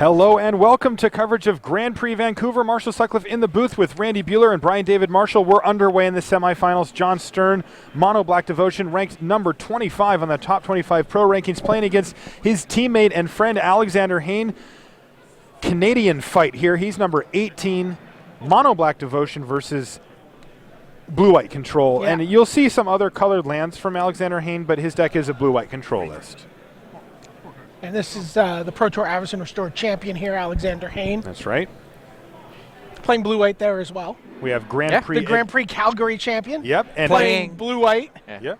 Hello and welcome to coverage of Grand Prix Vancouver. Marshall Sutcliffe in the booth with Randy Buehler and Brian David Marshall. We're underway in the semifinals. Jon Stern, Mono Black Devotion, ranked number 25 on the top 25 pro rankings, playing against his teammate and friend Alexander Hayne. Canadian fight here. He's number 18. Mono Black Devotion versus Blue-White Control. Yeah. And you'll see some other colored lands from Alexander Hayne, but his deck is a Blue-White Control list. And this is the Pro Tour Avacyn Restored champion here, Alexander Hayne. That's right. Playing blue-white there as well. We have Grand Prix. The Grand Prix Calgary champion. Yep. And Playing blue-white. Yep.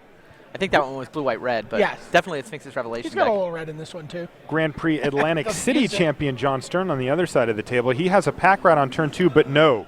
I think that one was blue-white-red, but Yes. definitely it's Sphinx's Revelation He's got deck. a little red in this one, too. Grand Prix Atlantic Doesn't City use it. champion Jon Stern on the other side of the table. He has a pack rat on turn 2, but no.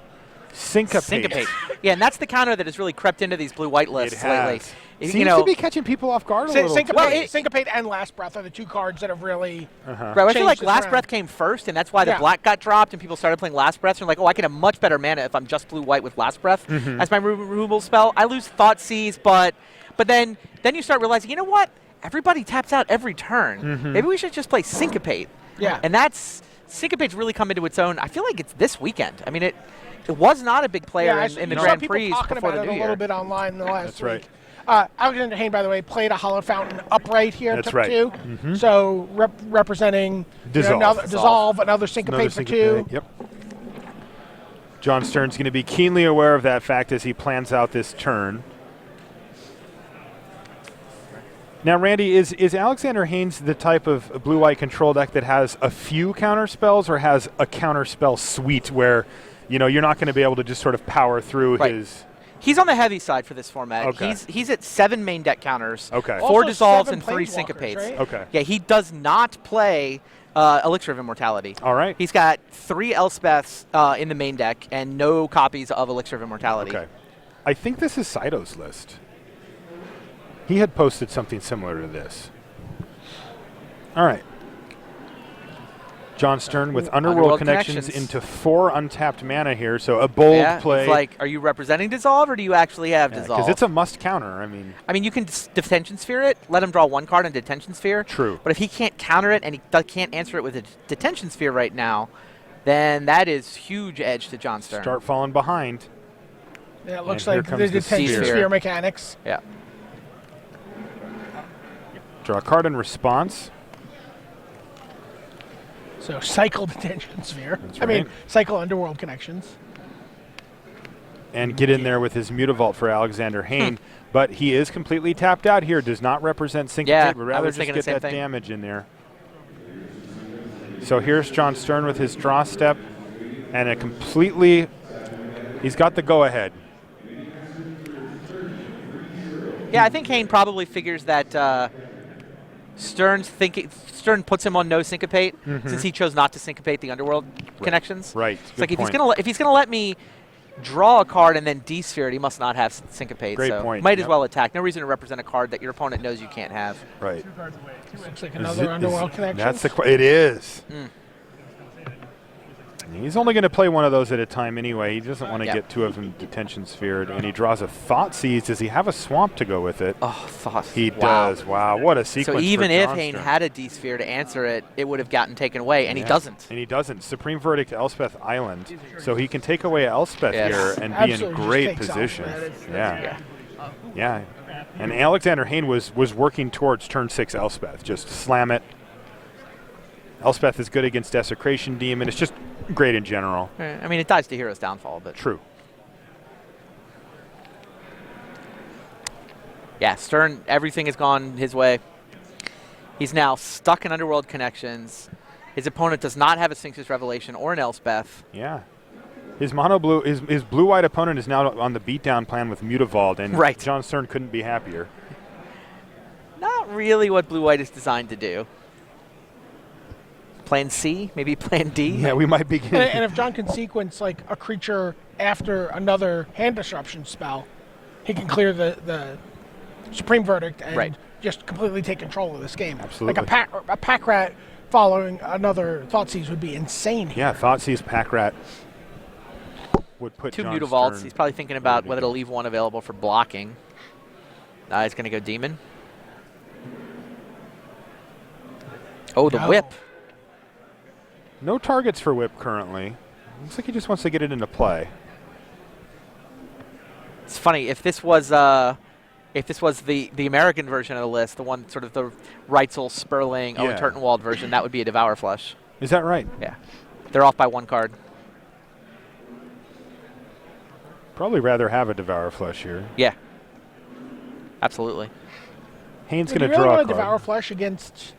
Syncopate. Yeah, and that's the counter that has really crept into these blue-white lists lately. Seems to be catching people off guard a little. Syncopate and Last Breath are the two cards that have really Right, I feel like changed Last this Breath round. came first, and that's why the black got dropped, and people started playing Last Breath. And like, oh, I can have much better mana if I'm just blue-white with Last Breath as my removal spell. I lose Thoughtseize, but then you start realizing, you know what? Everybody taps out every turn. Maybe we should just play Syncopate. Yeah. And Syncopate's really come into its own. I feel like it's this weekend. I mean, it was not a big player in the Grand Prix talking before about the it New a Year. little bit online in the last That's week. Alexander Hayne, by the way, played a Hollow Fountain upright here. That's took right. 2. So representing Dissolve, another Syncopate for 2. Yep. Jon Stern's going to be keenly aware of that fact as he plans out this turn. Now, Randy, is Alexander Haynes the type of blue-white control deck that has a few counter spells or has a counter spell suite where, you know, you're not going to be able to just sort of power through his... He's on the heavy side for this format. Okay. He's at 7 main deck counters, Okay. 4 Also dissolves, 7 and 3 Planeswalkers, syncopates. right? Okay. Yeah, he does not play Elixir of Immortality. All right. He's got 3 Elspeths in the main deck and no copies of Elixir of Immortality. Okay. I think this is Saito's list. He had posted something similar to this. All right. Jon Stern with Underworld Connections into 4 untapped mana here, so a bold play. It's like, are you representing Dissolve or do you actually have Dissolve? Because it's a must counter. I mean, you can Detention Sphere it, let him draw 1 card in Detention Sphere. True. But if he can't counter it and he can't answer it with a Detention Sphere right now, then that is huge edge to Jon Stern. start falling behind. Yeah, it looks And here like comes the the Detention Sphere. Sphere mechanics. Yeah. Draw a card in response. So cycle Detention Sphere. That's I mean, right. cycle Underworld Connections. And get in there with his Mutavault for Alexander Hayne. But he is completely tapped out here. Does not represent Syncopate. Yeah, would I rather was just thinking get the same that thing. damage in there. So here's Jon Stern with his draw step. And a completely... He's got the go-ahead. Yeah, I think Hayne probably figures that Stern puts him on no syncopate since he chose not to syncopate the Underworld connections. Right. It's like if he's gonna let me draw a card and then de-sphere it, he must not have syncopate. Great so point. might as well attack. No reason to represent a card that your opponent knows you can't have. Right. Looks like another Underworld Connection. That's it is. He's only going to play one of those at a time anyway. He doesn't want to get 2 of them Detention Sphered. And he draws a Thoughtseize. Does he have a Swamp to go with it? Oh, Thought. He does. Wow, what a sequence. So even for if Jon Hayne Stern. had a de-sphere to answer it, it would have gotten taken away, and he doesn't. And he doesn't. Supreme Verdict to Elspeth Island. So he can take away Elspeth here and be in Absolutely great just takes position. Elspeth. Yeah. And Alexander Hayne was working towards turn 6 Elspeth. Just slam it. Elspeth is good against Desecration Demon. It's just great in general. I mean, it dies to Hero's Downfall, but True. yeah, Stern, everything has gone his way. He's now stuck in Underworld Connections. His opponent does not have a Sphinx's Revelation or an Elspeth. Yeah. His his blue-white opponent is now on the beatdown plan with Mutavault, and Jon Stern couldn't be happier. Not really what blue-white is designed to do. Plan C, maybe plan D. Yeah, we might begin. And if Jon can sequence like a creature after another hand disruption spell, he can clear the Supreme Verdict and just completely take control of this game. Absolutely. Like a pack rat following another Thoughtseize would be insane here. Yeah, Thoughtseize Pack Rat would put 2 Jon Mutavaults. Stern He's probably thinking about whether to leave 1 available for blocking. He's going to go Demon. Oh, the whip. No targets for Whip currently. Looks like he just wants to get it into play. It's funny, if this was the American version of the list, the one sort of the Reitzel, Sperling, Owen Turtenwald version, that would be a Devour Flush. Is that right? Yeah. They're off by 1 card. Probably rather have a Devour Flush here. Yeah. Absolutely. Hayne's Do going you to really draw a want to card. Devour Flush against...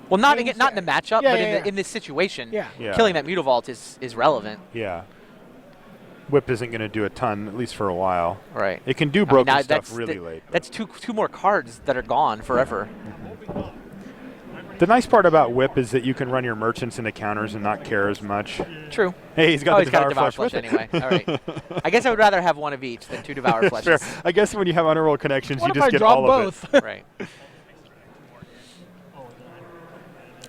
Well, not Haynes, not in the matchup, yeah, but yeah, in this situation, Yeah. killing that Mutavault is relevant. Yeah. Whip isn't going to do a ton, at least for a while. Right. It can do broken now stuff really late. That's two more cards that are gone forever. The nice part about Whip is that you can run your merchants into counters and not care as much. True. Hey, he's got the he's got a Devour Devour Flush Flush with it. anyway. All right. I guess I would rather have one of each than 2 Devour Flushes. Fair. I guess when you have Underworld Connections, What you if just I get draw all both? of it. Right.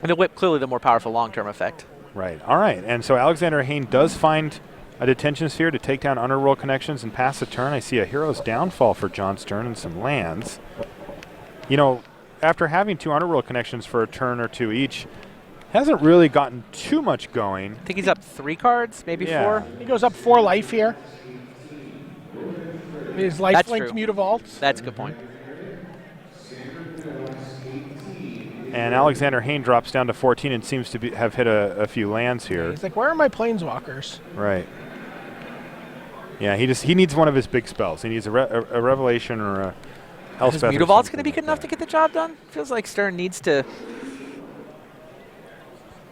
And the Whip, clearly the more powerful long-term effect. Right. All right. And so Alexander Hayne does find a Detention Sphere to take down Underworld Connections and pass the turn. I see a Hero's Downfall for Jon Stern and some lands. You know, after having 2 Underworld Connections for a turn or 2 each, hasn't really gotten too much going. I think he's up 3 cards, maybe 4. He goes up 4 life here. His life-linked Mutavaults. That's a good point. And Alexander Hayne drops down to 14 and seems to have hit a few lands here. He's like, where are my Planeswalkers? Right. Yeah, he needs one of his big spells. He needs a Revelation or a Elspeth. His Mutavault's going to be good enough to get the job done? Feels like Stern needs to...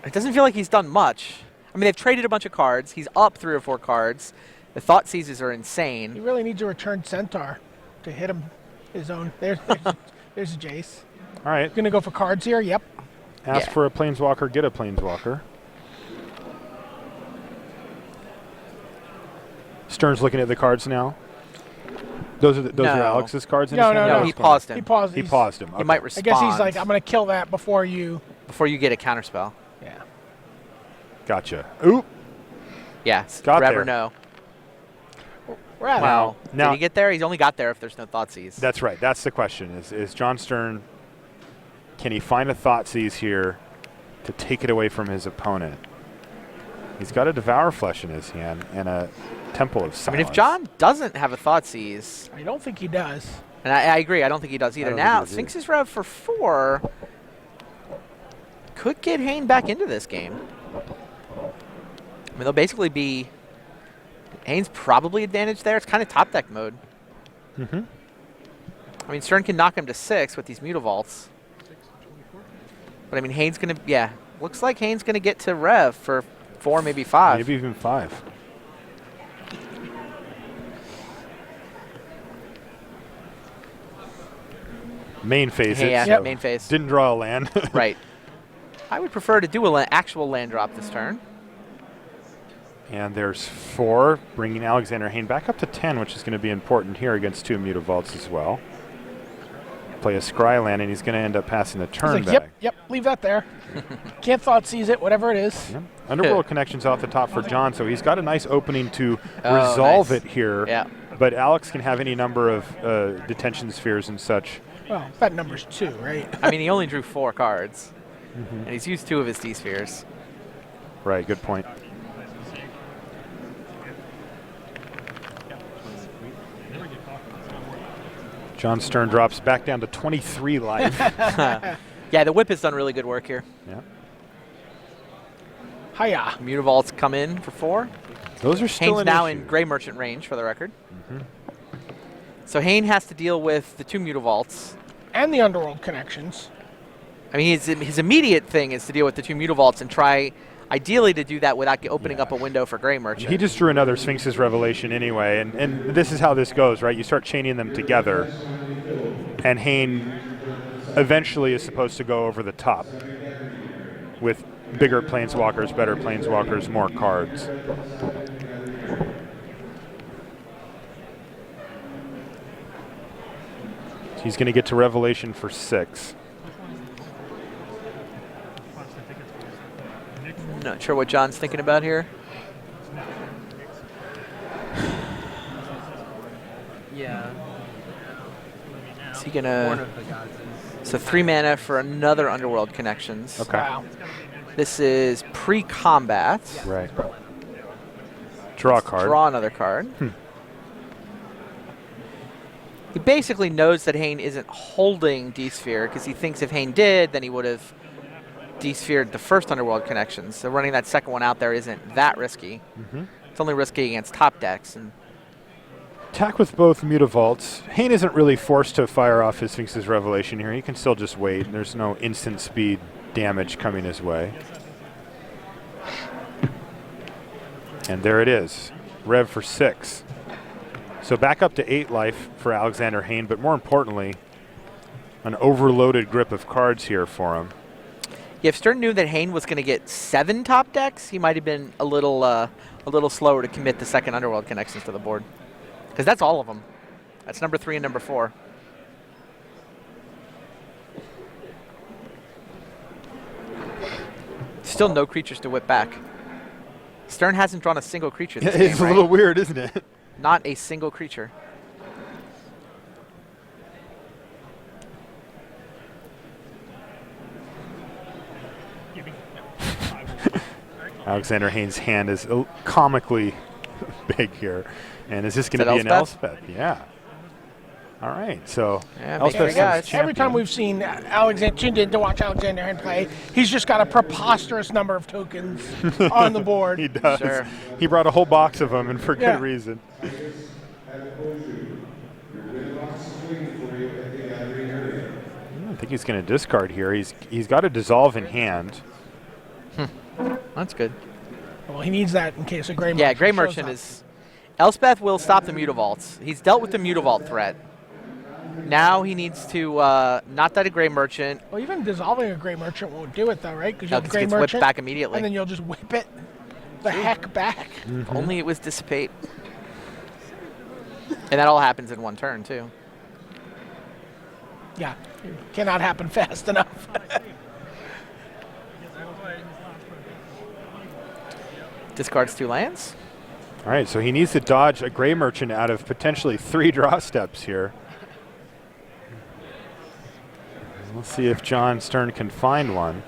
It doesn't feel like he's done much. I mean, they've traded a bunch of cards. He's up 3 or 4 cards. The Thought Seizes are He insane. really needs a Returned Centaur to hit him his own. There's a Jace. All right. Going to go for cards here. Yep. Ask for a Planeswalker, get a Planeswalker. Stern's looking at the cards now. Those are Alex's cards. No. He paused him. He paused. He paused him. He Okay. might I respond. guess he's like, I'm going to kill that before you. Before you get a counterspell. Yeah. Gotcha. Oop. Yeah. Got grab there. or no. We're at Wow. it. Now- Did he get there? He's only got there if there's no Thoughtseize. That's right. That's the question. Is Jon Stern, can he find a Thoughtseize here to take it away from his opponent? He's got a Devour Flesh in his hand and a Temple of Silence. I mean, if Jon doesn't have a Thoughtseize, I don't think he does. and I agree, I don't think he does either. don't Now, think he does Sphinx's Rev for 4 could get Hayne back into this game. I mean, they'll basically be... Hayne's probably advantage there. It's kind of top deck mode. Mm-hmm. I mean, Stern can knock him to 6 with these Mutavaults. But I mean, Hayne's going to... Yeah, looks like Hayne's going to get to Rev for 4, maybe 5. Maybe even 5. Main phase it. Yeah, so main phase. Didn't draw a land. Right. I would prefer to do an actual land drop this turn. And there's 4, bringing Alexander Hayne back up to 10, which is going to be important here against 2 Mutavaults as well. Play a Scry land, and he's going to end up passing the turn He's like, back. yep, leave that there. Can't Thoughtseize it, whatever it is. Yep. Underworld Connections off the top for Jon, so he's got a nice opening to Oh, resolve nice. it here. Yeah. But Alex can have any number of detention spheres and such. Well, that number's 2, right? I mean, he only drew 4 cards. And he's used 2 of his D-spheres. Right, good point. Jon Stern drops back down to 23 life. Yeah, the Whip has done really good work here. Yeah. Hiya. Mutavaults come in for 4. Those are still Hayne's an now issue. in Gray Merchant range, for the record. So Hayne has to deal with the 2 Mutavaults. And the Underworld Connections. I mean, his immediate thing is to deal with the 2 Mutavaults and try, ideally, to do that without opening up a window for Gray Merchant. He just drew another Sphinx's Revelation anyway, and this is how this goes, right? You start chaining them together, and Hayne eventually is supposed to go over the top with bigger Planeswalkers, better Planeswalkers, more cards. He's going to get to Revelation for 6. Not sure what Jon's thinking about here. Yeah. Is he gonna? So 3 mana for another Underworld Connections. Okay. Wow. This is pre-combat. Right. Draw a card. Draw another card. He basically knows that Hayne isn't holding D-Sphere because he thinks if Hayne did, then he would have D-Sphered the first Underworld Connections. So running that second one out there isn't that risky. It's only risky against top decks. And Attack with both Mutavaults. Hayne isn't really forced to fire off his Sphinx's Revelation here. He can still just wait. There's no instant speed damage coming his way. And there it is. Rev for 6. So back up to 8 life for Alexander Hayne, but more importantly, an overloaded grip of cards here for him. yeah, if Stern knew that Hayne was going to get 7 top decks, he might have been a little slower to commit the second Underworld Connections to the board. Because that's all of them. That's number 3 and number 4. Still no creatures to whip back. Stern hasn't drawn a single creature this game, It's a right? little weird, isn't it? Not a single creature. Alexander Hayne's hand is comically big here. And is this going to be an Elspeth? Yeah. All right, so Yeah, Elspeth's guys. Every time we've seen tuned in to watch Alexander Hayne play, he's just got a preposterous number of tokens on the board. He does. Sure. He brought a whole box of them, and for Yeah. good reason. I think he's going to discard here. He's got to dissolve in hand. That's good. Well, he needs that in case a Grey Merchant Yeah, Grey shows Merchant up. is... Elspeth will stop the Mutavaults. He's dealt with the Mutavault threat. Now he needs to not die to Grey Merchant. Well, even dissolving a Grey Merchant won't do it, though, right? Because No, you'll 'cause Grey it gets whipped Merchant, back immediately. and then you'll just whip it the heck back. If only it was Dissipate. And that all happens in one turn, too. Yeah, it cannot happen fast enough. Discards 2 lands. All right, so he needs to dodge a Grey Merchant out of potentially 3 draw steps here. Let's see if Jon Stern can find one.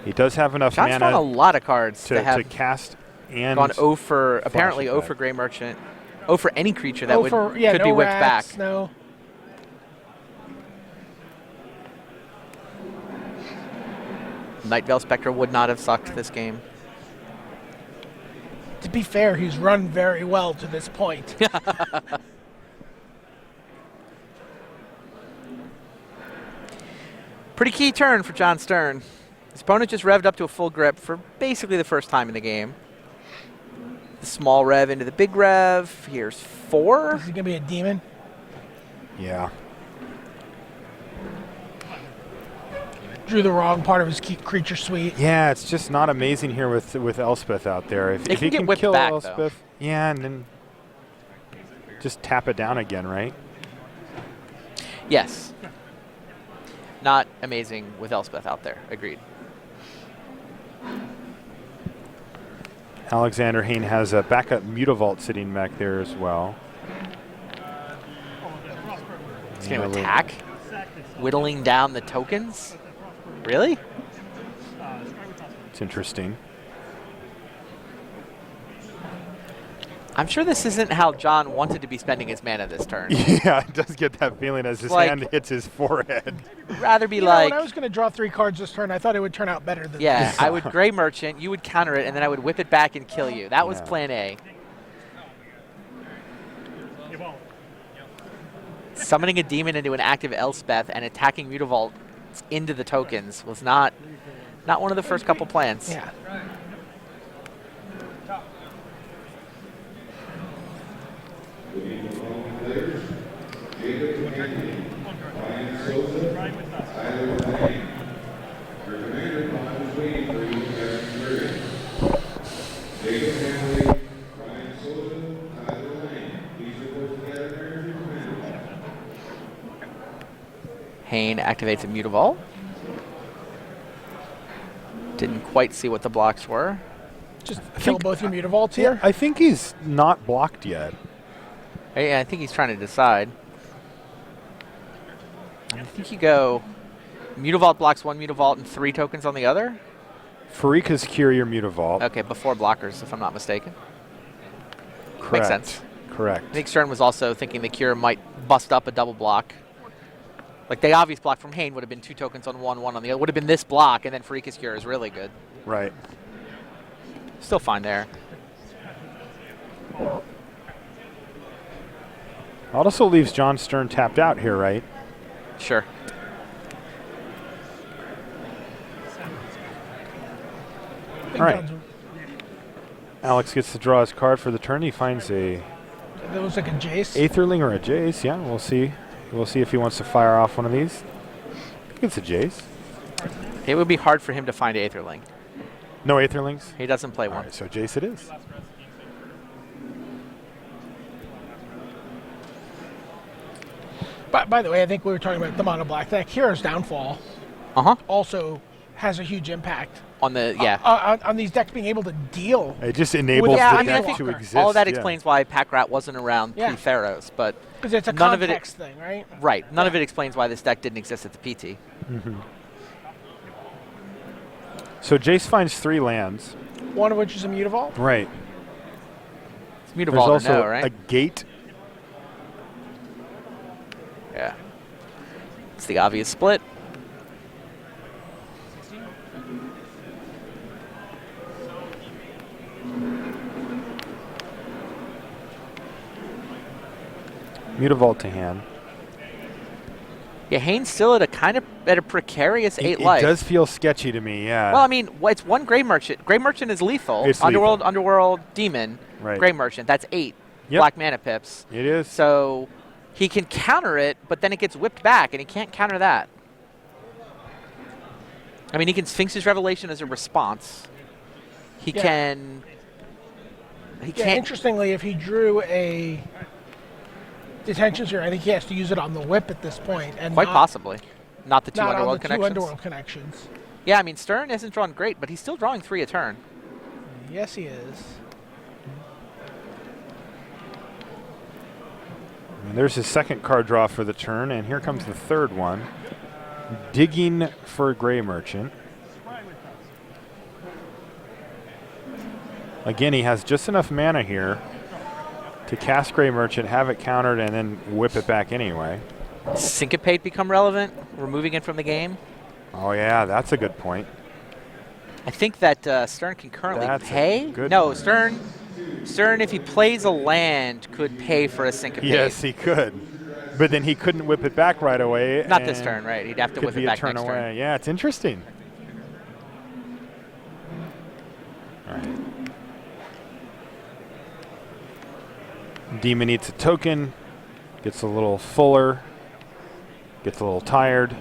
He does have enough John's mana found a lot of cards to to have cast and gone O for, apparently it O back. for Grey Merchant. O for any creature that Oh, would for, yeah, could no be whipped rats, back. No. Night Veil Spectre would not have sucked this game. To be fair, he's run very well to this point. Pretty key turn for Jon Stern. His opponent just revved up to a full grip for basically the first time in the game. The small rev into the big rev. Here's 4. Is he going to be a demon? yeah. Drew the wrong part of his creature suite. Yeah, it's just not amazing here with Elspeth out there. If They he can get can whipped kill back, though. Elspeth, yeah, and then just tap it down again, right? Yes. Not amazing with Elspeth out there. Agreed. Alexander Hayne has a backup Mutavault sitting back there as well. He's going to attack, whittling down the tokens. Really? It's interesting. I'm sure this isn't how John wanted to be spending his mana this turn. Yeah, it does get that feeling as his Like- hand hits his forehead. Rather be You know, like, when I was going to draw 3 cards this turn, I thought it would turn out better than yeah, this. I would Grey Merchant, you would counter it, and then I would whip it back and kill you. That was Yeah. plan A. Summoning a demon into an active Elspeth and attacking Mutavault into the tokens was not one of the first couple plans. Yeah. Hayne activates a Mutavault. Didn't quite see what the blocks were. Just kill both your Mutavaults here. I think he's not blocked yet. Yeah, I think he's trying to decide. I think you go Mutavault blocks 1 Mutavault and 3 tokens on the other. Farika's Cure your Mutavault. Okay, before blockers, if I'm not mistaken. Correct. Makes sense. Correct. I think Stern was also thinking the Cure might bust up a double block. Like the obvious block from Hayne would have been 2 tokens on one on the other. Would have been this block, and then Farika's Cure is really good. Right. Still fine there. Also leaves Jon Stern tapped out here, right? Sure. All right. Alex gets to draw his card for the turn. He finds a That looks like a Jace. Aetherling or a Jace. Yeah, we'll see. We'll see if he wants to fire off one of these. I think it's a Jace. It would be hard for him to find Aetherling. No Aetherlings? He doesn't play All one. right, so Jace it is. By the way, I think we were talking about the mono black. That Hero's Downfall also has a huge impact On the on these decks being able to deal. It just enables Yeah, the I mean, I deck think to exist. all of that yeah. explains why Pack Rat wasn't around pre-Pharaohs, but Because it's a none of it context thing, right? right. None of it explains why this deck didn't exist at the PT. So Jace finds 3 lands. One of which is a Mutavault. Right. It's There's Mutavault or also no, right? a gate. Yeah. It's the obvious split. Mutavault to hand. Yeah, Hayne's still at a precarious 8 life. It does feel sketchy to me, yeah. Well, I mean, it's 1 Grey Merchant. Grey Merchant is lethal. It's Underworld, lethal. Underworld, Demon, Right. Grey Merchant. That's 8 Yep. black mana pips. It is. So he can counter it, but then it gets whipped back, and he can't counter that. I mean, he can Sphinx's Revelation as a response. He Yeah. can... He Yeah, can't... interestingly, if he drew a Detention Sphere, I think he has to use it on the whip at this point, and Quite not, possibly. Not the 2 not on Underworld the 2 connections. Underworld connections. Yeah, I mean, Stern isn't drawn great, but he's still drawing 3 a turn. Yes, he is. And there's his second card draw for the turn, and here comes the third one. Digging for Grey Merchant. Again, he has just enough mana here to cast Grey Merchant, have it countered, and then whip it back anyway. Syncopate become relevant, removing it from the game. Oh yeah, that's a good point. I think that Stern can currently That's a pay. good No, point. Stern, if he plays a land, could pay for a syncopate. Yes, he could. But then he couldn't whip it back right away. Not this and turn, right? He'd have to could whip be it a back turn next away. turn. Yeah, it's interesting. All right. Demon eats a token, gets a little fuller, gets a little tired.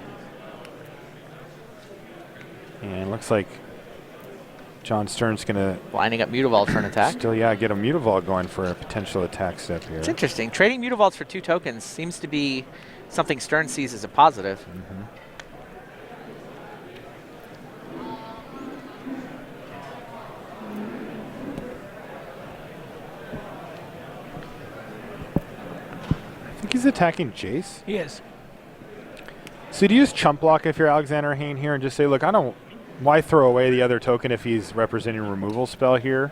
And looks like Jon Stern's going to Lining up Mutavault for an attack. still, get a Mutavault going for a potential attack step here. It's interesting. Trading Mutavaults for 2 tokens seems to be something Stern sees as a positive. I think he's attacking Jace. He is. So do you use chump block if you're Alexander Hayne here and just say, look, why throw away the other token if he's representing a removal spell here?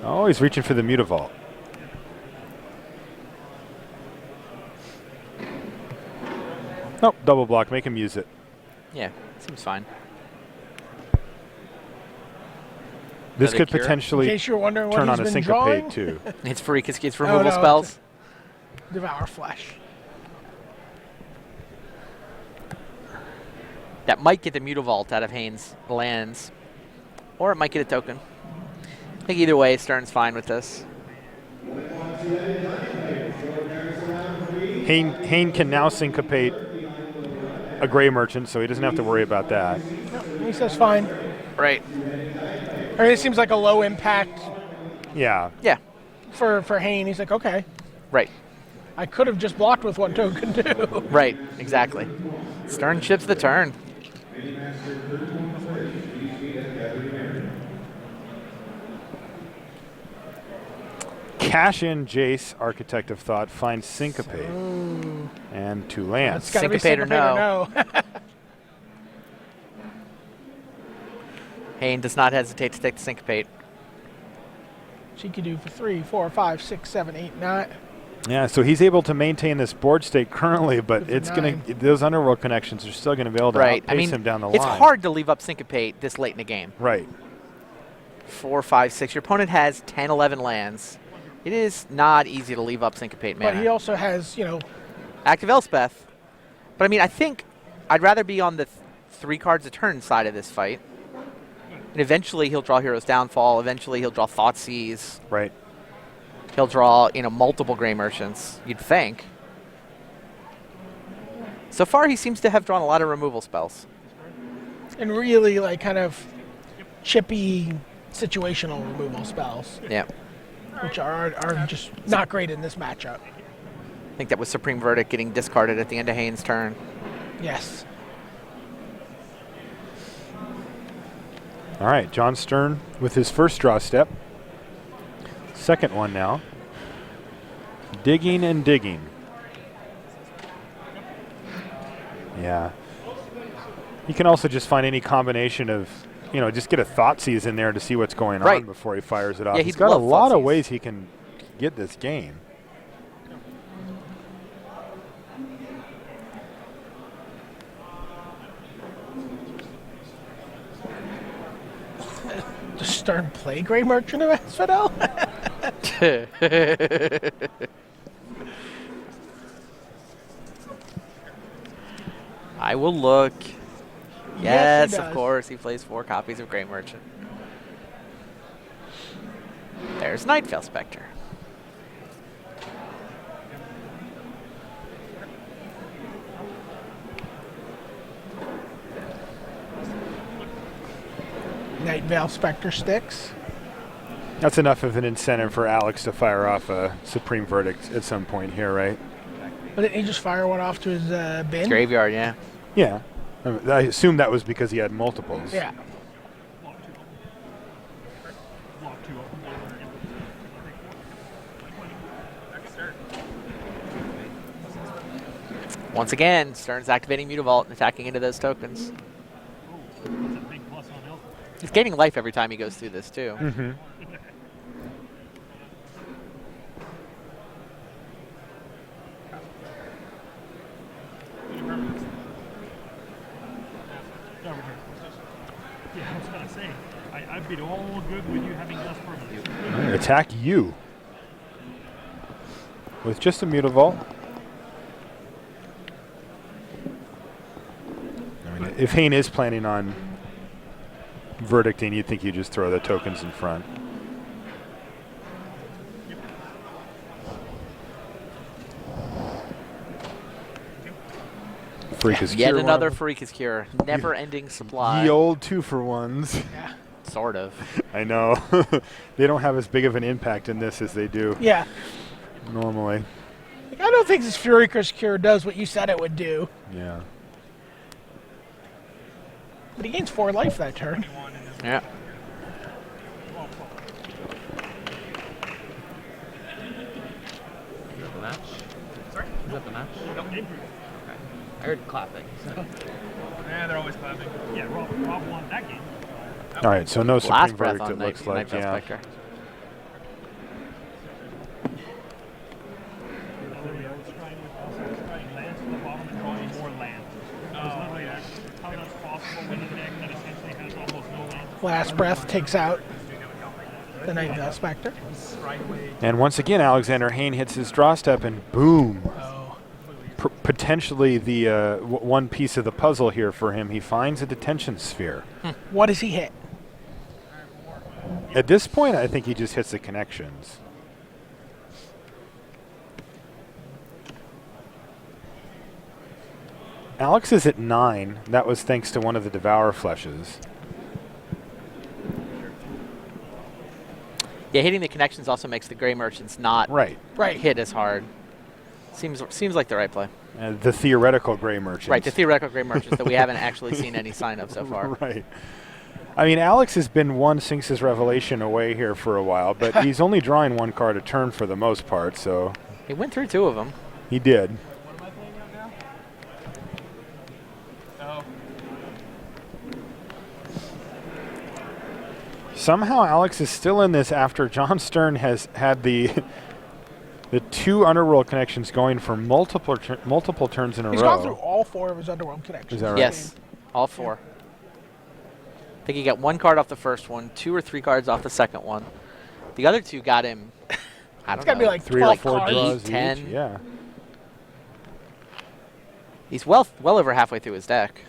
Oh, he's reaching for the Mutavault. Nope, double block, make him use it. Yeah, seems fine. This Another could cure? In potentially case you're wondering what turn he's on a been drawing, syncopate too. It's Farika's gets Oh, removal no, spells. Devour Flesh. That might get the Mutavault out of Hayne's lands. Or it might get a token. I think either way, Stern's fine with this. Hayne can now syncopate a Grey Merchant, so he doesn't have to worry about that. He says fine. Right. I mean, it seems like a low impact Yeah. Yeah. for Hayne. He's like, okay, Right. I could have just blocked with 1 token too. Right. Exactly. Stern chips the turn. Cash in Jace, Architect of Thought, find Syncopate, and 2 lands. It's got to be Syncopate or Syncopate or no. Hayne does not hesitate to take the syncopate. She could do for 3, 4, 5, 6, 7, 8, 9. Yeah, so he's able to maintain this board state currently, but With it's a going to, those underworld connections are still going to be able to outpace him down the line. It's hard to leave up syncopate this late in the game. Right. 4, 5, 6. Your opponent has 10, 11 lands. It is not easy to leave up syncopate mana. But he also has, you know, active Elspeth. But I mean, I think I'd rather be on the 3 cards a turn side of this fight. And eventually he'll draw Hero's Downfall. Eventually he'll draw Thoughtseize. Right. He'll draw, you know, multiple Gray Merchants, you'd think. So far he seems to have drawn a lot of removal spells. and really like kind of chippy situational removal spells. Yeah. Which are just not great in this matchup. I think that was Supreme Verdict getting discarded at the end of Hayne's turn. Yes. All right, Jon Stern with his first draw step. Second one now. Digging and digging. Yeah. You can also just find any combination of, you know, just get a Thoughtseize in there to see what's going on before he fires it off. Yeah, he's got a lot of ways he can get this game. Does Stern play Grey Merchant of Asphodel? I will look. Yes, he of does. course. He plays 4 copies of Grey Merchant. There's Nightveil Spectre. Nightveil Spectre sticks. That's enough of an incentive for Alex to fire off a Supreme Verdict at some point here, right? But didn't he just fire one off to his bin? His graveyard, yeah. Yeah. I assume that was because he had multiples. Yeah. Once again, Stern's activating Mutavault and attacking into those tokens. He's gaining life every time he goes through this, too. Mm-hmm. Yeah, I was going to say, I'd be all good with you having less permanents. Attack you. With just a Mutavault. I mean, if Hayne is planning on verdicting, you'd think you just throw the tokens in front. Freakus Yet Cure, another Freakus Cure. Never-ending supply. Ye old 2-for-1s. Yeah. Sort of. I know. They don't have as big of an impact in this as they do Yeah. normally. Like, I don't think this Furicus Cure does what you said it would do. Yeah. But he gains 4 life that turn. Yeah. Is that the match? Sorry? Is that the match? Nope, game proof. Okay. I heard clapping. So. Yeah, they're always clapping. Yeah, Rob won that game. All right, so no Last Supreme breath Verdict, on it looks like. Nightveil Yeah. Spectre. Scrying lands to the bottom and drawing more lands. It's literally how that's possible with a deck that essentially has almost no lands. Last breath takes out the Nightveil Spectre. And once again, Alexander Hayne hits his draw step, and boom. Oh. Potentially the one piece of the puzzle here for him. He finds a detention sphere. What does he hit? At this point, I think he just hits the connections. Alex is at 9. That was thanks to one of the Devour Fleshes. Yeah, hitting the connections also makes the Grey Merchants not Right. hit as hard. Seems like the right play. The theoretical Gray Merchants. Right, the theoretical Grey Merchants that we haven't actually seen any sign of so far. Right. I mean, Alex has been one Sphinx's Revelation away here for a while, but he's only drawing 1 card a turn for the most part, so He went through 2 of them. he did. What am I playing right now? Oh. Somehow Alex is still in this after Jon Stern has had the the 2 underworld connections going for multiple turns in a He's row. gone through all 4 of his underworld connections. Is that right? Yes, all 4. I think he got 1 card off the first one, 2 or 3 cards off the second one. The other 2 got him, I don't know. It's got to be like 3 or 12 4 cards. draws 10. each. Yeah. He's well over halfway through his deck.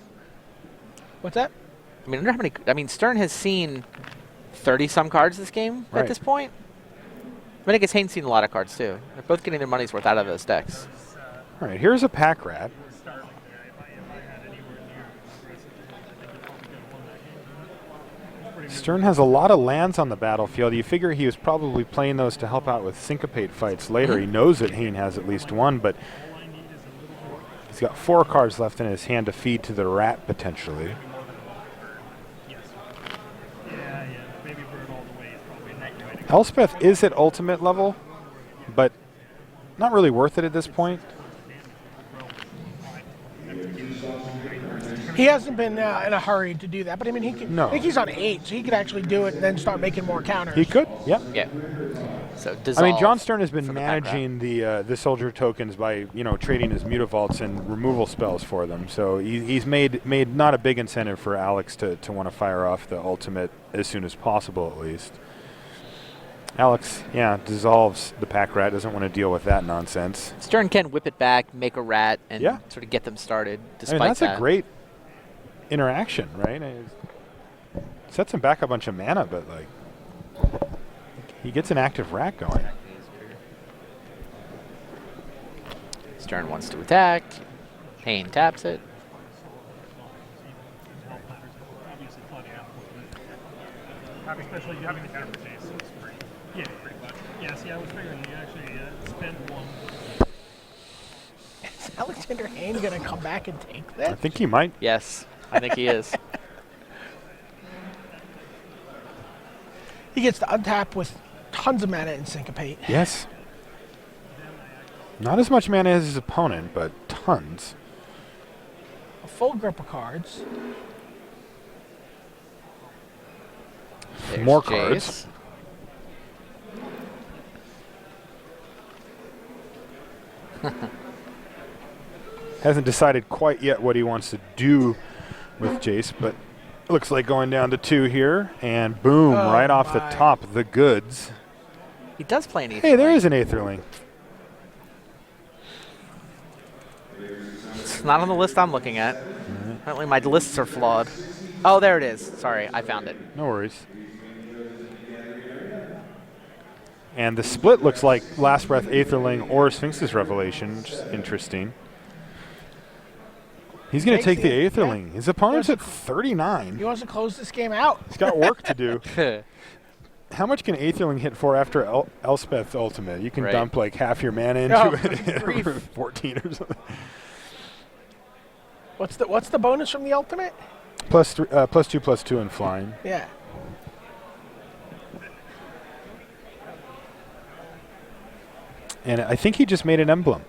What's that? I mean, I wonder how many. I mean, Stern has seen 30-some cards this game Right. at this point. I mean, I guess Hayne's seen a lot of cards too. They're both getting their money's worth out of those decks. All right, here's a pack rat. Starling, if I had anywhere near aggressive, I think he probably could have won that game. Stern has a lot of lands on the battlefield. You figure he was probably playing those to help out with syncopate fights later. He knows that Hayne has at least 1, but All I need is a little more. he's got 4 cards left in his hand to feed to the rat potentially. Yes. Yeah. Baby bird all the way is probably not the way to go. Elspeth is at ultimate level, but not really worth it at this point. He hasn't been in a hurry to do that, but I mean, he can. No. I think he's on 8, so he could actually do it and then start making more counters. He could, yeah. Yeah. So I dissolve. mean, Jon Stern has been for the pack rat. managing the soldier tokens by trading his mutavaults and removal spells for them. So he's made not a big incentive for Alex to want to fire off the ultimate as soon as possible, at least. Alex, yeah, dissolves the pack rat. Doesn't want to deal with that nonsense. Stern can whip it back, make a rat, and Yeah. sort of get them started. I Despite mean, that's that, a great interaction, right? Sets him back a bunch of mana, but like he gets an active rat going. Stern wants to attack. Hayne taps it. Obviously, flooding out. Especially having the counter for Chase. It's pretty. Yeah, pretty much. Yeah. See, I was figuring you actually spend 1. Is Alexander Hayne going to come back and take this? I think he might. Yes, I think he is. He gets to untap with tons of mana and syncopate. Yes. Not as much mana as his opponent, but tons. A full grip of cards. There's More Jace. cards. Hasn't decided quite yet what he wants to do with Jace, but looks like going down to 2 here, and boom, Oh right off the my. top, the goods. He does play an Aetherling. Hey, there is an Aetherling. It's not on the list I'm looking at. Apparently my lists are flawed. Oh, there it is. Sorry, I found it. No worries. And the split looks like Last Breath Aetherling or Sphinx's Revelation, which is interesting. He's going to Takes take the the- Aetherling. His opponent's at 39. He wants to close this game out. He's got work to do. How much can Aetherling hit for after Elspeth's ultimate? You can Right. dump like half your mana into Oh, it, grief. 14 or something. What's the bonus from the ultimate? +2/+2 in flying. Yeah. And I think he just made an emblem.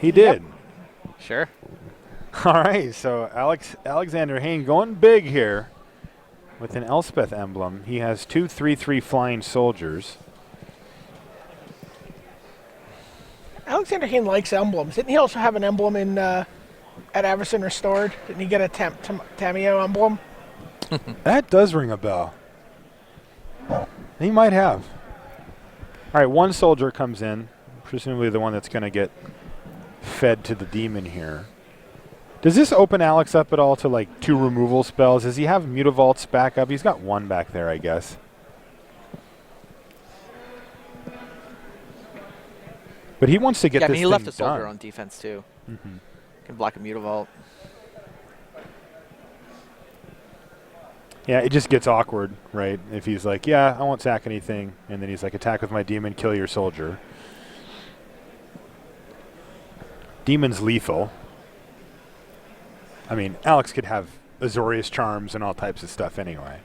He did. Sure. All right, so Alexander Hayne going big here with an Elspeth emblem. He has 2 3/3 flying soldiers. Alexander Hayne likes emblems. Didn't he also have an emblem in at Everson Restored? Didn't he get a Tameo emblem? That does ring a bell. He might have. All right, 1 soldier comes in, presumably the one that's going to get fed to the demon here. Does this open Alex up at all to like 2 removal spells? Does he have Mutavaults back up? He's got 1 back there, I guess. But he wants to get Yeah, I this mean, he thing left a soldier done. on defense too. Can block a Mutavault. Yeah, it just gets awkward, right? If he's like, yeah, I won't sack anything, and then he's like, attack with my demon, kill your soldier. Demon's lethal. I mean, Alex could have Azorius charms and all types of stuff anyway.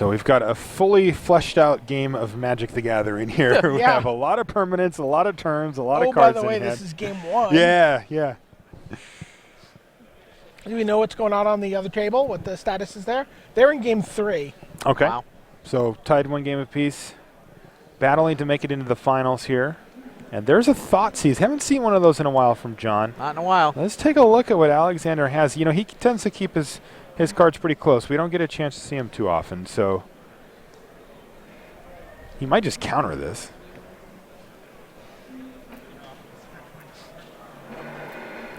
So we've got a fully fleshed out game of Magic the Gathering here. We Yeah. have a lot of permanents, a lot of turns, a lot Oh, of cards by the way, in hand. this is game 1. Yeah, yeah. Do we know what's going on the other table? What the status is there? They're in game 3. Okay. Wow. So tied 1 game apiece. Battling to make it into the finals here. And there's a Thoughtseize. Haven't seen one of those in a while from John. Not in a while. Let's take a look at what Alexander has. You know, he tends to keep his cards pretty close. We don't get a chance to see him too often, so he might just counter this.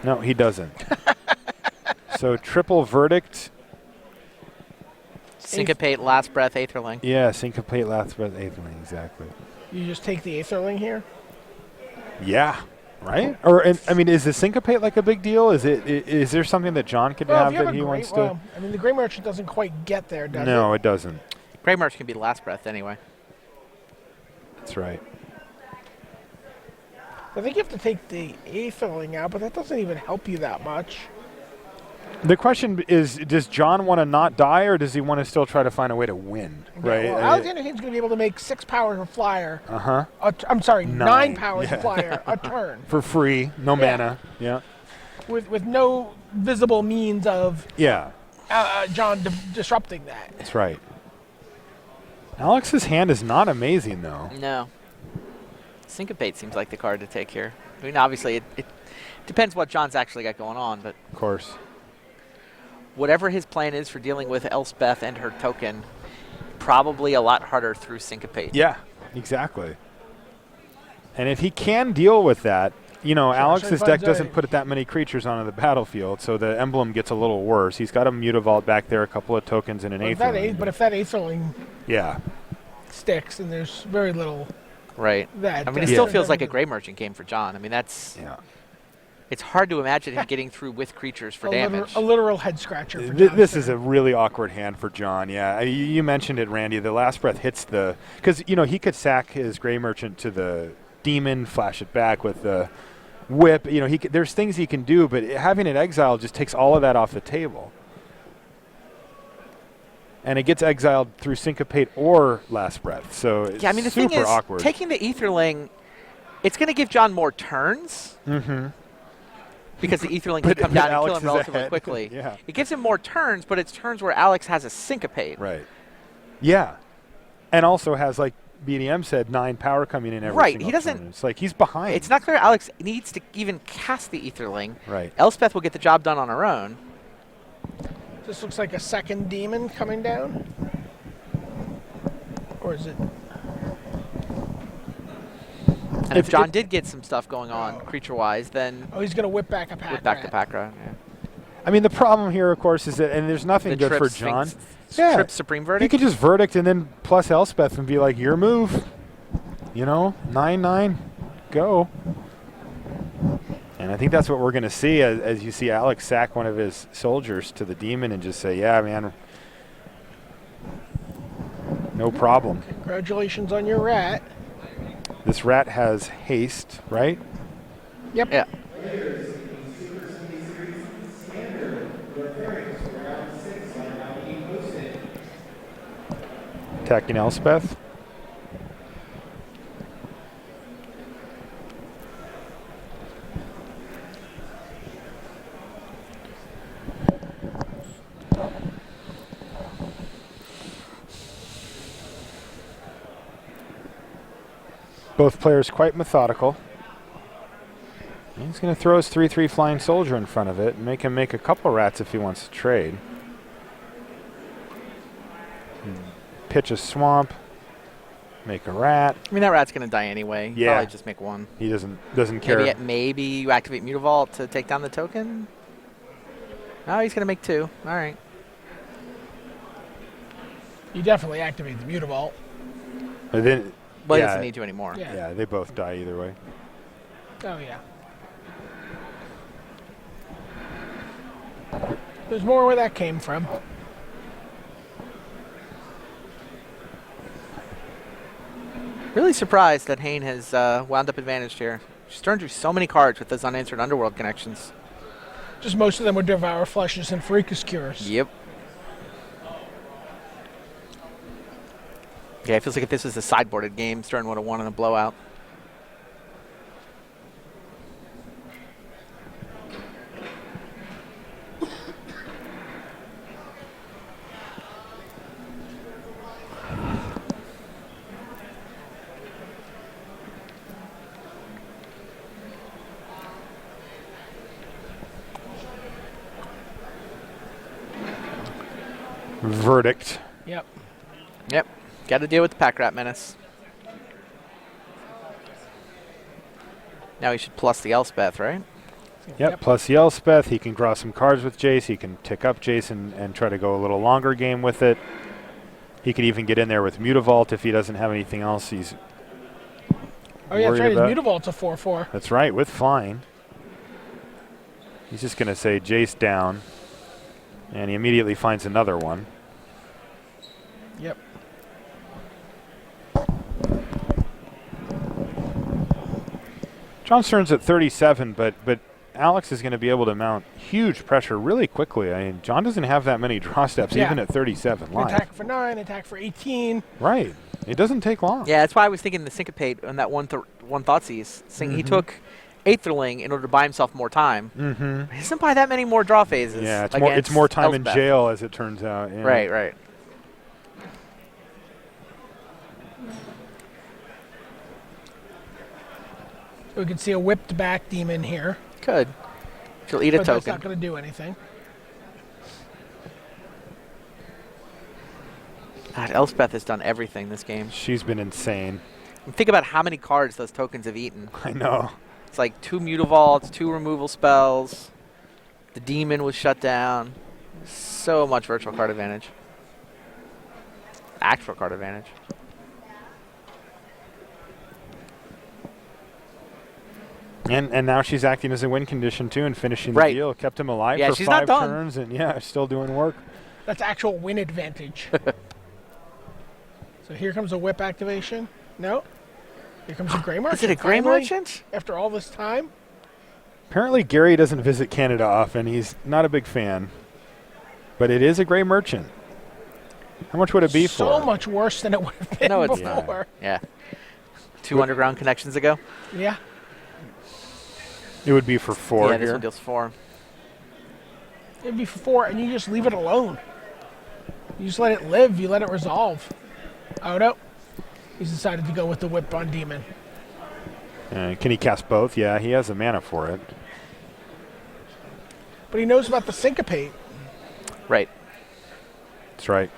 No, he doesn't. So triple verdict. Syncopate, Last Breath, Aetherling. Yeah, syncopate, last breath, Aetherling, exactly. You just take the Aetherling here? Yeah, right? Or I mean, is the syncopate like a big deal? Is there something that John could Well, have if you have that a he great, wants to? well, I mean, the Grey Merchant doesn't quite get there, does it? No, it doesn't. Grey Merch can be Last Breath anyway. That's right. I think you have to take the Aetherling out, but that doesn't even help you that much. The question is, does John want to not die, or does he want to still try to find a way to win? Right? Well, Alexander Hayne's going to be able to make 6 power a flyer. Uh-huh. I'm sorry, 9 9, powers yeah. a flyer a turn For free, no Yeah. mana. Yeah. with no visible means of Yeah, John disrupting that. that's right. Alex's hand is not amazing, though. No. Syncopate seems like the card to take here. I mean, obviously, it depends what John's actually got going on, but Of course. whatever his plan is for dealing with Elspeth and her token, probably a lot harder through Syncopate. Yeah, exactly. And if he can deal with that, you know, Alex's so he deck finds doesn't a- put that many creatures onto the battlefield, so the emblem gets a little worse. He's got a Mutavault back there, a couple of tokens, and an Aetherling. But if that Aetherling Yeah, sticks, then there's very little Right. that. I mean, it Yeah. still feels like a Grey Merchant game for John. I mean, yeah. it's hard to imagine him getting through with creatures for damage. A literal head scratcher. For This John is a Stern. really awkward hand for John. Yeah, you mentioned it, Randy. The Last Breath hits the because you know he could sack his Grey Merchant to the demon, flash it back with the whip. You know, there's things he can do, but having it exiled just takes all of that off the table. And it gets exiled through Syncopate or Last Breath. So it's Yeah, I mean, the super thing is, awkward. taking the Aetherling, it's going to give John more turns. Mm-hmm. Because the Aetherling But can come down and Alex kill him is relatively ahead. quickly. Yeah. It gives him more turns, but it's turns where Alex has a Syncopate. Right. Yeah. And also has, like BDM said, 9 power coming in every Right, single he doesn't- turn. It's like he's behind. It's not clear Alex needs to even cast the Aetherling. Right. Elspeth will get the job done on her own. This looks like a second demon coming down. Or is it? And if John did get some stuff going on creature-wise, then Oh, he's going to whip back a pack. with back to pack run. Yeah. I mean, the problem here, of course, is that, and there's nothing The good Trip for John. Sphinx, Yeah. Trip Supreme He Verdict. could just verdict and then plus Elspeth and be like, your move. You know, 9/9, go. And I think that's what we're going to see as you see Alex sack one of his soldiers to the demon and just say, yeah, man, no problem. Congratulations on your rat. This rat has haste, right? Yep. Yeah. Attacking Elspeth. Both players quite methodical. He's going to throw his 3/3 flying soldier in front of it and make him make a couple rats if he wants to trade. Pitch a swamp. Make a rat. I mean, that rat's going to die anyway. Yeah. Probably just make one. He doesn't care. Maybe you activate Mutavault to take down the token. No, he's going to make 2. All right. You definitely activate the Mutavault. But then, But he yeah, doesn't need to anymore. Yeah. yeah, they both die either way. Oh, yeah. There's more where that came from. Really surprised that Hayne has wound up advantaged here. Stern drew so many cards with those unanswered Underworld connections. Just most of them were Devour Flushes and Freakus Cures. Yep. Yeah, it feels like if this was a sideboarded game, Stern would have won in a blowout. Verdict. Yep. Yep. Got to deal with the Pack Rat Menace. Now he should plus the Elspeth, right? Yep, plus the Elspeth. He can draw some cards with Jace. He can tick up Jace and try to go a little longer game with it. He could even get in there with Mutavault if he doesn't have anything else he's Oh, yeah, that's right. His about. Mutavault's a 4/4. That's right, with flying. He's just going to say Jace down, and he immediately finds another one. Yep. Jon Stern's at 37, but Alex is going to be able to mount huge pressure really quickly. I mean, Jon doesn't have that many draw steps, even at 37 live. Attack for 9, attack for 18. Right. It doesn't take long. Yeah, that's why I was thinking the Syncopate on that one Thoughtseize. He took Aetherling in order to buy himself more time. He doesn't buy that many more draw phases. Yeah, it's more time Elspeth. in jail, as it turns out. Yeah. Right, right. So we can see a whipped back demon here. Could. She'll eat a But that's not token. going to do anything. God, Elspeth has done everything this game. She's been insane. And think about how many cards those tokens have eaten. I know. It's like 2 Mutavaults, 2 removal spells. The demon was shut down. So much virtual card advantage. Actual card advantage. And now she's acting as a win condition, too, and finishing the Right. deal. Kept him alive Yeah, for she's not 5 done. turns, and still doing work. That's actual win advantage. So here comes a whip activation. No. Here comes a Grey Merchant. Is it a Grey finally, Merchant? After all this time. Apparently, Gary doesn't visit Canada often. He's not a big fan. But it is a Grey Merchant. How much would it be So for? much worse than it would have been No, it's before. Yeah. 2 underground connections ago. Yeah. It would be for 4 Yeah, this here. one deals 4. It'd be for 4, and you just leave it alone. You just let it live. You let it resolve. Oh, no. He's decided to go with the whip on demon. Can he cast both? Yeah, he has the mana for it. But he knows about the syncopate. Right. That's right.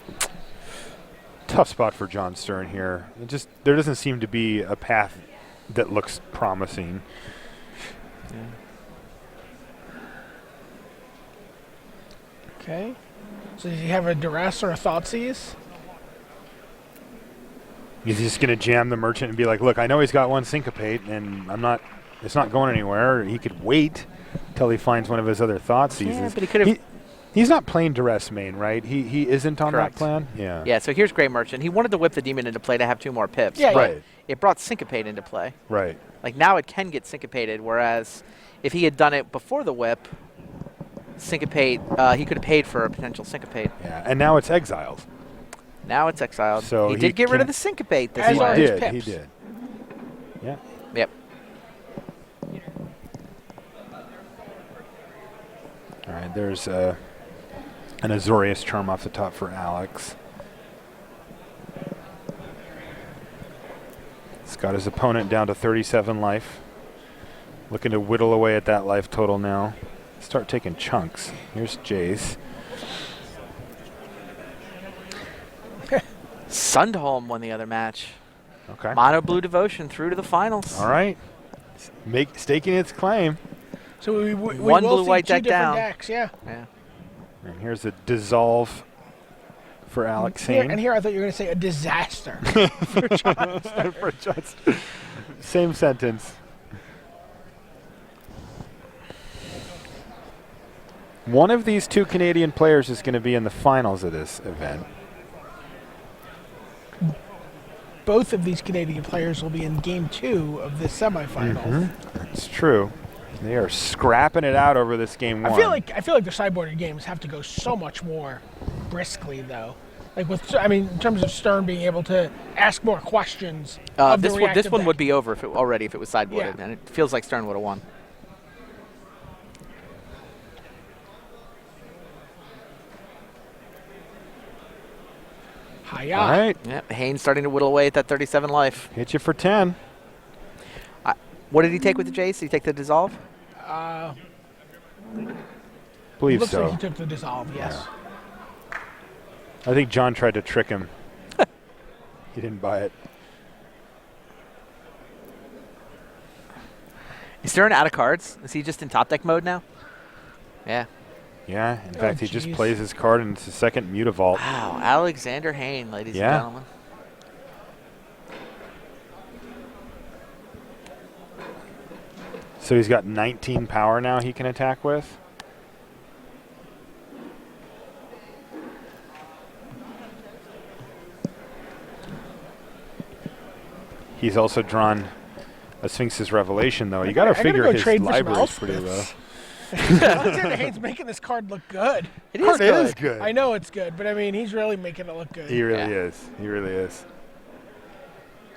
Tough spot for Jon Stern here. There doesn't seem to be a path that looks promising. Okay. So does he have a duress or a Thoughtseize? He's just going to jam the merchant and be like, look, I know he's got one syncopate, and it's not going anywhere. He could wait till he finds one of his other Thoughtseize. Yeah, but he could have. He's not playing duress main, right? He isn't on Correct. that plan? Yeah. Yeah, so here's Grey Merchant. He wanted to whip the demon into play to have 2 more pips. Yeah, but Right. It brought Syncopate into play. Right. Like now it can get Syncopated, whereas if he had done it before the whip, Syncopate, he could have paid for a potential Syncopate. Yeah. And now it's exiled. Now it's exiled. So he he did get rid of can- the Syncopate this As way. are his He pips. did. Yeah. Yep. All right, there's an Azorius charm off the top for Alex. He's got his opponent down to 37 life. Looking to whittle away at that life total now. Start taking chunks. Here's Jace. Sundholm won the other match. Okay. Mono Blue Devotion through to the finals. All right. Staking its claim. So we One will blue see white 2 deck different down. decks, yeah. Yeah. And here's a dissolve for Alex Here, Hayne. and here I thought you were going to say a disaster. For just same sentence. One of these 2 Canadian players is going to be in the finals of this event. Both of these Canadian players will be in Game 2 of this semifinal. That's true. They are scrapping it out over this game 1. I feel like the sideboarded games have to go so much more briskly, though. Like in terms of Stern being able to ask more questions. Of this the one reactive would deck. be over if it was sideboarded, Yeah. and it feels like Stern would have won. Hiya. All right. Yeah, Hayne starting to whittle away at that 37 life. Hit you for 10. What did he take with the Jace? Did he take the dissolve? Believe Looks so. like he took the dissolve. Yes. I think John tried to trick him. He didn't buy it. Is Stern out of cards? Is he just in top deck mode now? Yeah. Yeah, in fact, he just jeez. plays his card and it's his second Mutavault. Wow, Alexander Hayne, ladies Yeah. and gentlemen. So he's got 19 power now he can attack with. He's also drawn a Sphinx's Revelation, though. You got to I gotta figure go his trade for some library's pretty low. Elspeths. Alexander Hayne's making this card look good. It Card is is good. I know it's good, but I mean, he's really making it look good. He really Yeah. is. He really is.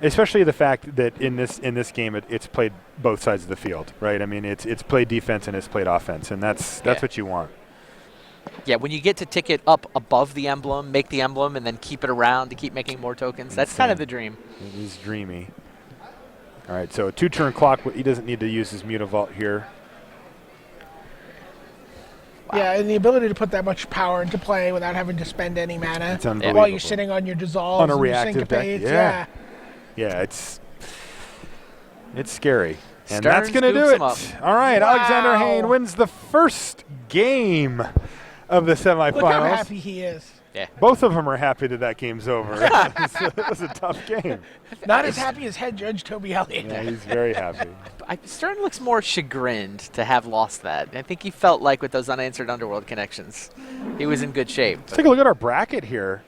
Especially the fact that in this game it's played both sides of the field, right? I mean, it's played defense and it's played offense, and that's Yeah. what you want. Yeah, when you get to tick it up above the emblem, make the emblem, and then keep it around to keep making more tokens, that's kind of Insane. the dream. It is dreamy. All right, so a 2-turn clock. He doesn't need to use his Mutavault here. Yeah, and the ability to put that much power into play without having to spend any mana It's unbelievable. while you're sitting on your dissolves On a and your reactive deck, syncopates. yeah. Yeah, it's scary. And Stern that's going to do scoops it. him up. All right, Wow. Alexander Hayne wins the first game of the semifinals. Look how happy he is. Both of them are happy that game's over. It was a tough game. Not as happy as head judge Toby Elliott. Yeah, he's very happy. Stern looks more chagrined to have lost that. I think he felt like with those unanswered Underworld connections, he was in good shape. Let's take a look at our bracket here.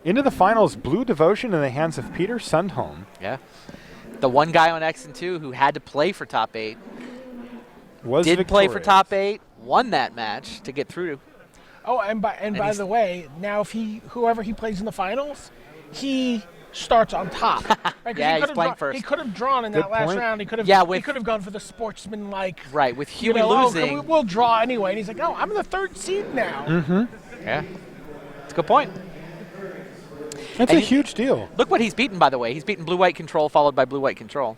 Into the finals, Blue Devotion in the hands of Peter Sundholm. Yeah. The one guy on X and 2 who had to play for top 8 Was did play for victorious. top 8, won that match to get through. Oh, and by he's- the way, now if whoever he plays in the finals, he starts on top. Right? 'Cause Yeah, he he's could've playing drawn- first. He could have drawn in Good that last point. round. He could have. Yeah, he could have gone for the sportsman-like. Right, with You Huey know, losing. we'll draw anyway. And he's like, "Oh, I'm in the 3rd seed now." Yeah. That's a good point. That's And a huge deal. Look what he's beaten, by the way. He's beaten Blue-White Control, followed by Blue-White Control.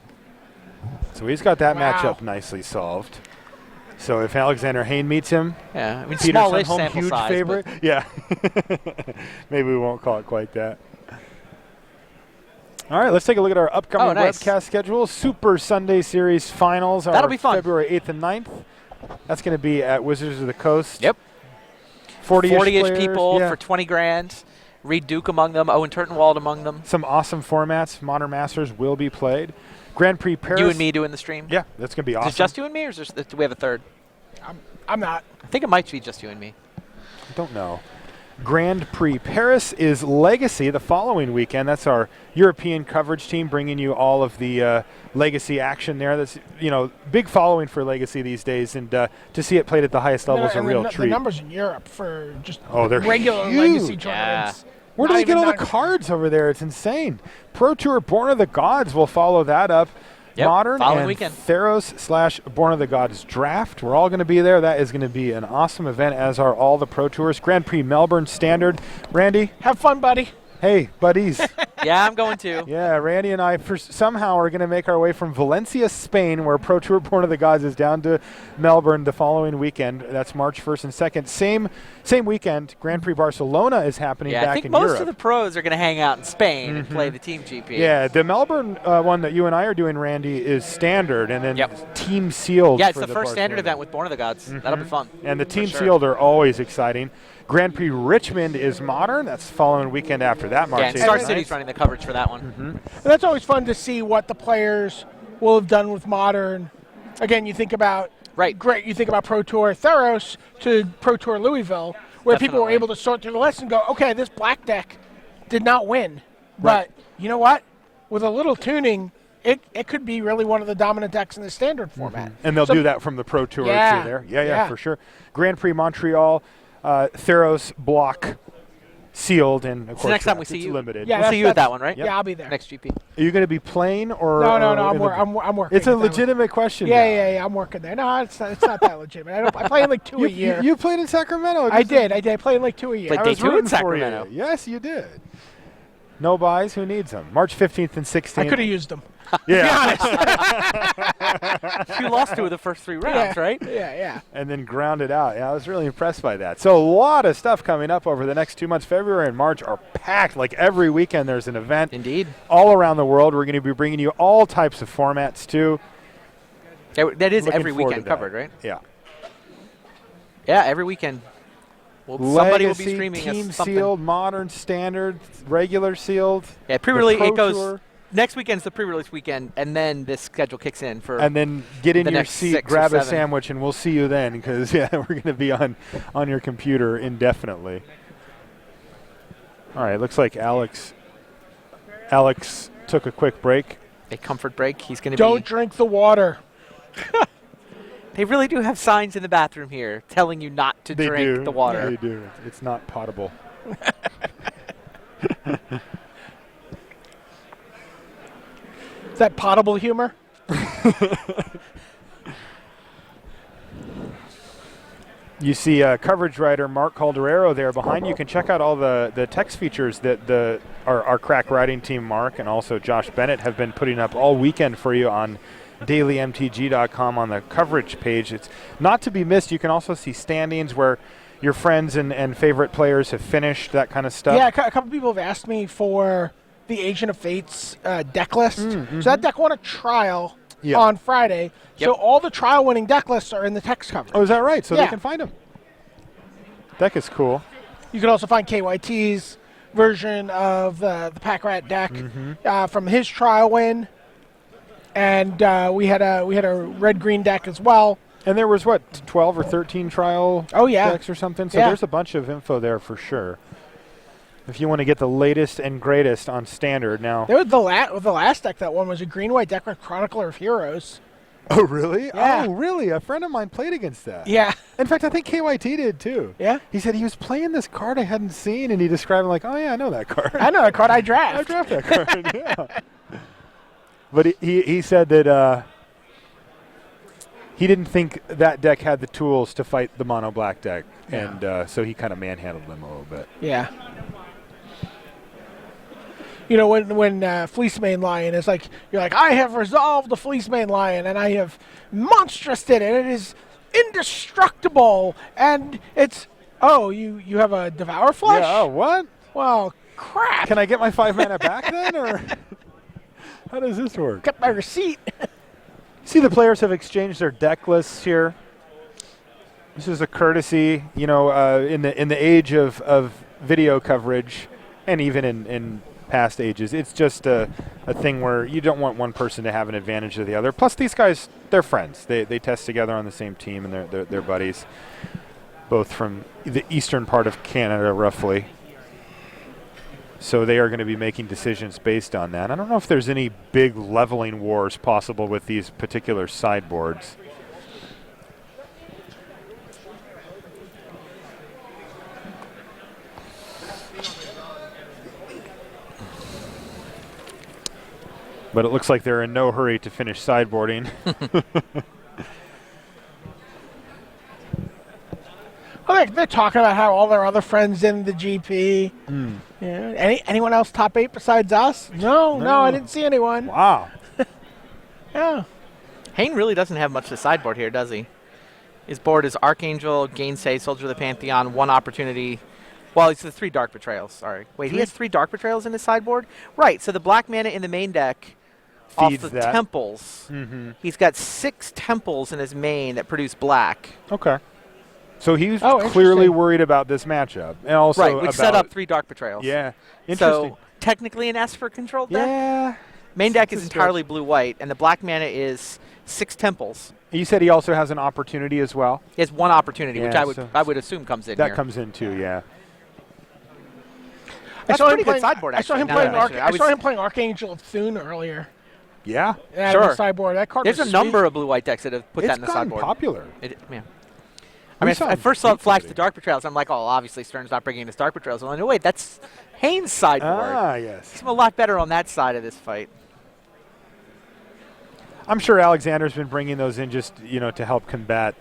So he's got that Wow. matchup nicely solved. So if Alexander Hayne meets him, Yeah, I mean, Peter smallish Sundholm, sample huge size. favorite. But Yeah. Maybe we won't call it quite that. All right, let's take a look at our upcoming nice. webcast schedule. Super Sunday Series Finals That'll are be fun. February 8th and 9th. That's going to be at Wizards of the Coast. Yep. 40-ish 40-ish players, people yeah. for 20 grand. Reed Duke among them. Owen Turtenwald among them. Some awesome formats. Modern Masters will be played. Grand Prix Paris. You and me doing the stream. Yeah, that's going to be awesome. Is it just you and me, or do we have a third? I'm not. I think it might be just you and me. I don't know. Grand Prix Paris is Legacy the following weekend. That's our European coverage team bringing you all of the Legacy action there. That's big following for Legacy these days, and to see it played at the highest level is a And real the treat. numbers in Europe for just They're regular huge. legacy Yeah. tournaments. Where do Not they get even all the not- cards over there? It's insane. Pro Tour Born of the Gods will follow that up. Yep, Modern following and weekend. Theros/Born of the Gods draft. We're all going to be there. That is going to be an awesome event, as are all the Pro Tours. Grand Prix Melbourne Standard. Randy, Have fun, buddy. hey, buddies. Yeah, I'm going to. Yeah, Randy and I somehow are going to make our way from Valencia, Spain, where Pro Tour Born of the Gods is, down to Melbourne the following weekend. That's March 1st and 2nd. Same weekend, Grand Prix Barcelona is happening Yeah, I back think in most Europe. of the pros are going to hang out in Spain and play the Team GP. Yeah, the Melbourne one that you and I are doing, Randy, is standard, and then Yep. team sealed. Yeah, it's for the first standard Barcelona. event with Born of the Gods. That'll be fun. And the team sure. sealed are always exciting. Grand Prix Richmond is modern. That's the following weekend after that, March Yeah, and 8th. Star and City's 9th. running the coverage for that one. And that's always fun to see what the players will have done with modern. Again, you think about Right. great. You think about Pro Tour Theros to Pro Tour Louisville, where people were Definitely. able to sort through the list and go, okay, this black deck did not win, but you know what? With a little tuning, it could be really one of the dominant decks in the standard format. And they'll So- do that from the Pro Tour Yeah, too there. Yeah, yeah. for sure. Grand Prix Montreal, Theros block sealed, and of So course next time we it's see you. limited. Yeah, We'll see you at that's- that one, right? Yeah, I'll be there. Next GP. Are you going to be playing or? No, or I'm working. It's a at that one. legitimate question. Yeah, now. yeah, I'm working there. No, it's not that legitimate. I play in like 2 a year. You played in Sacramento. I did. I played in like 2 a year. Played I day was 2 in rooting for Sacramento. you. Yes, you did. No buys. Who needs them? March 15th and 16th. I could have used them. Yeah. You lost 2 of the first 3 rounds, yeah. right? Yeah. And then grounded out. Yeah, I was really impressed by that. So a lot of stuff coming up over the next 2 months. February and March are packed. Like every weekend there's an event. Indeed. All around the world. We're going to be bringing you all types of formats too. That is Looking every forward weekend to that. covered, right? Yeah. Yeah, every weekend. Well, somebody will be Legacy, streaming team us something. sealed, modern, standard, regular sealed. Yeah, pre-release. the It Pro goes. Tour. Next weekend's the pre-release weekend, and then this schedule kicks in for. And then get in the your next seat, 6 or grab a 7. sandwich, and we'll see you then because, yeah, we're going to be on your computer indefinitely. All right, looks like Alex took a quick break. a comfort break. He's going to Don't be. drink the water. They really do have signs in the bathroom here telling you not to drink the water. They do. It's not potable. Is that potable humor? You see coverage writer Mark Calderero there behind you. You can check out all the text features that our crack writing team, Mark, and also Josh Bennett have been putting up all weekend for you on dailymtg.com on the coverage page. It's not to be missed. You can also see standings where your friends and favorite players have finished, that kind of stuff. Yeah, a couple people have asked me for the Agent of Fates deck list. So that deck won a trial on Friday. Yep. So all the trial-winning deck lists are in the text coverage. Oh, is that right? So Yeah. they can find them. Deck is cool. You can also find KYT's version of the Pack Rat deck from his trial win, and we had a red-green deck as well. And there was, 12 or 13 trial decks or something? So Yeah. there's a bunch of info there for sure. If you want to get the latest and greatest on Standard now. There was the last deck that won was a green-white deck with Chronicler of Heroes. Oh, really? Yeah. Oh, really? A friend of mine played against that. Yeah. In fact, I think KYT did too. Yeah. He said he was playing this card I hadn't seen, and he described it like, oh, yeah, I know that card. I know the card I draft. I draft that card, yeah. But he said that he didn't think that deck had the tools to fight the mono black deck, and so he kind of manhandled them a little bit. Yeah. You know, when Fleece Mane Lion is like, you're like, I have resolved the Fleece Mane Lion, and I have monstrous it, and it is indestructible, and it's, you have a Devour Flesh? Yeah, oh, what? Well, crap. Can I get my 5 mana back then, or how does this work? Get my receipt. See, the players have exchanged their deck lists here. This is a courtesy, in the age of video coverage, and even in past ages. It's just a thing where you don't want one person to have an advantage of the other. Plus, these guys, they're friends. They test together on the same team, and they're buddies, both from the eastern part of Canada, roughly. So they are going to be making decisions based on that. I don't know if there's any big leveling wars possible with these particular sideboards. But it looks like they're in no hurry to finish sideboarding. Well, they're talking about how all their other friends in the GP. Yeah. Anyone else top 8 besides us? No, I didn't see anyone. Wow. Yeah. Hayne really doesn't have much to sideboard here, does he? His board is Archangel, Gainsay, Soldier of the Pantheon, 1 opportunity. Well, it's the 3 Dark Betrayals, sorry. Wait, he has 3 Dark Betrayals in his sideboard? Right, so the black mana in the main deck Feeds off the that. temples. He's got 6 temples in his main that produce black. Okay. So he's Oh, clearly interesting. worried about this matchup. And also Right, which set about- up 3 Dark Betrayals. Yeah. Interesting. So technically an S for controlled deck. Yeah. Main deck It's is a stretch. entirely blue-white, and the black mana is 6 temples. You said he also has an opportunity as well. He has 1 opportunity, which Yeah, I would assume comes in That here. comes in too, yeah. That's I saw him pretty good playing, sideboard, I saw actually, him now that playing. I mention it. I I saw was- him playing Archangel of Thune earlier. Yeah. Yeah, Sure. in the sideboard. That card There's was a sweet. number of blue-white decks that have put that It's in the gotten sideboard. popular. Yeah. I mean, saw I him first saw it beat flash the somebody. Dark Betrayals. I'm like, oh, obviously Stern's not bringing his Dark Betrayals. Well, no, wait, that's Hayne's sideboard. Ah, yes. He's a lot better on that side of this fight. I'm sure Alexander's been bringing those in just, to help combat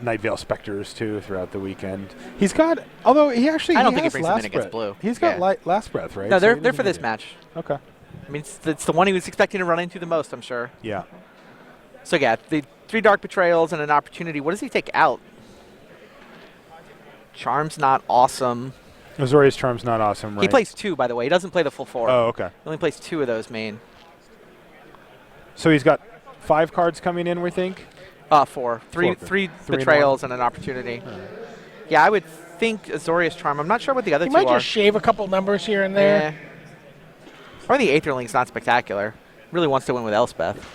Night Vale Specters, too, throughout the weekend. He's got, although he actually I don't think he has brings them in Last against Breath. blue. He's got Yeah. Last Breath, right? No, So he they're doesn't for need this it. match. Okay. I mean, it's the one he was expecting to run into the most, I'm sure. Yeah. So, yeah, the 3 Dark Betrayals and an opportunity. What does he take out? Charm's not awesome. Azorius Charm's not awesome, right? He plays 2, by the way. He doesn't play the full 4. Oh, okay. He only plays 2 of those main. So he's got 5 cards coming in, we think? 4. Three Three Betrayals and an opportunity. Yeah, I would think Azorius Charm. I'm not sure what the other He 2 might are. just shave a couple numbers here and there. Yeah. Or the Aetherlink's not spectacular. Really wants to win with Elspeth.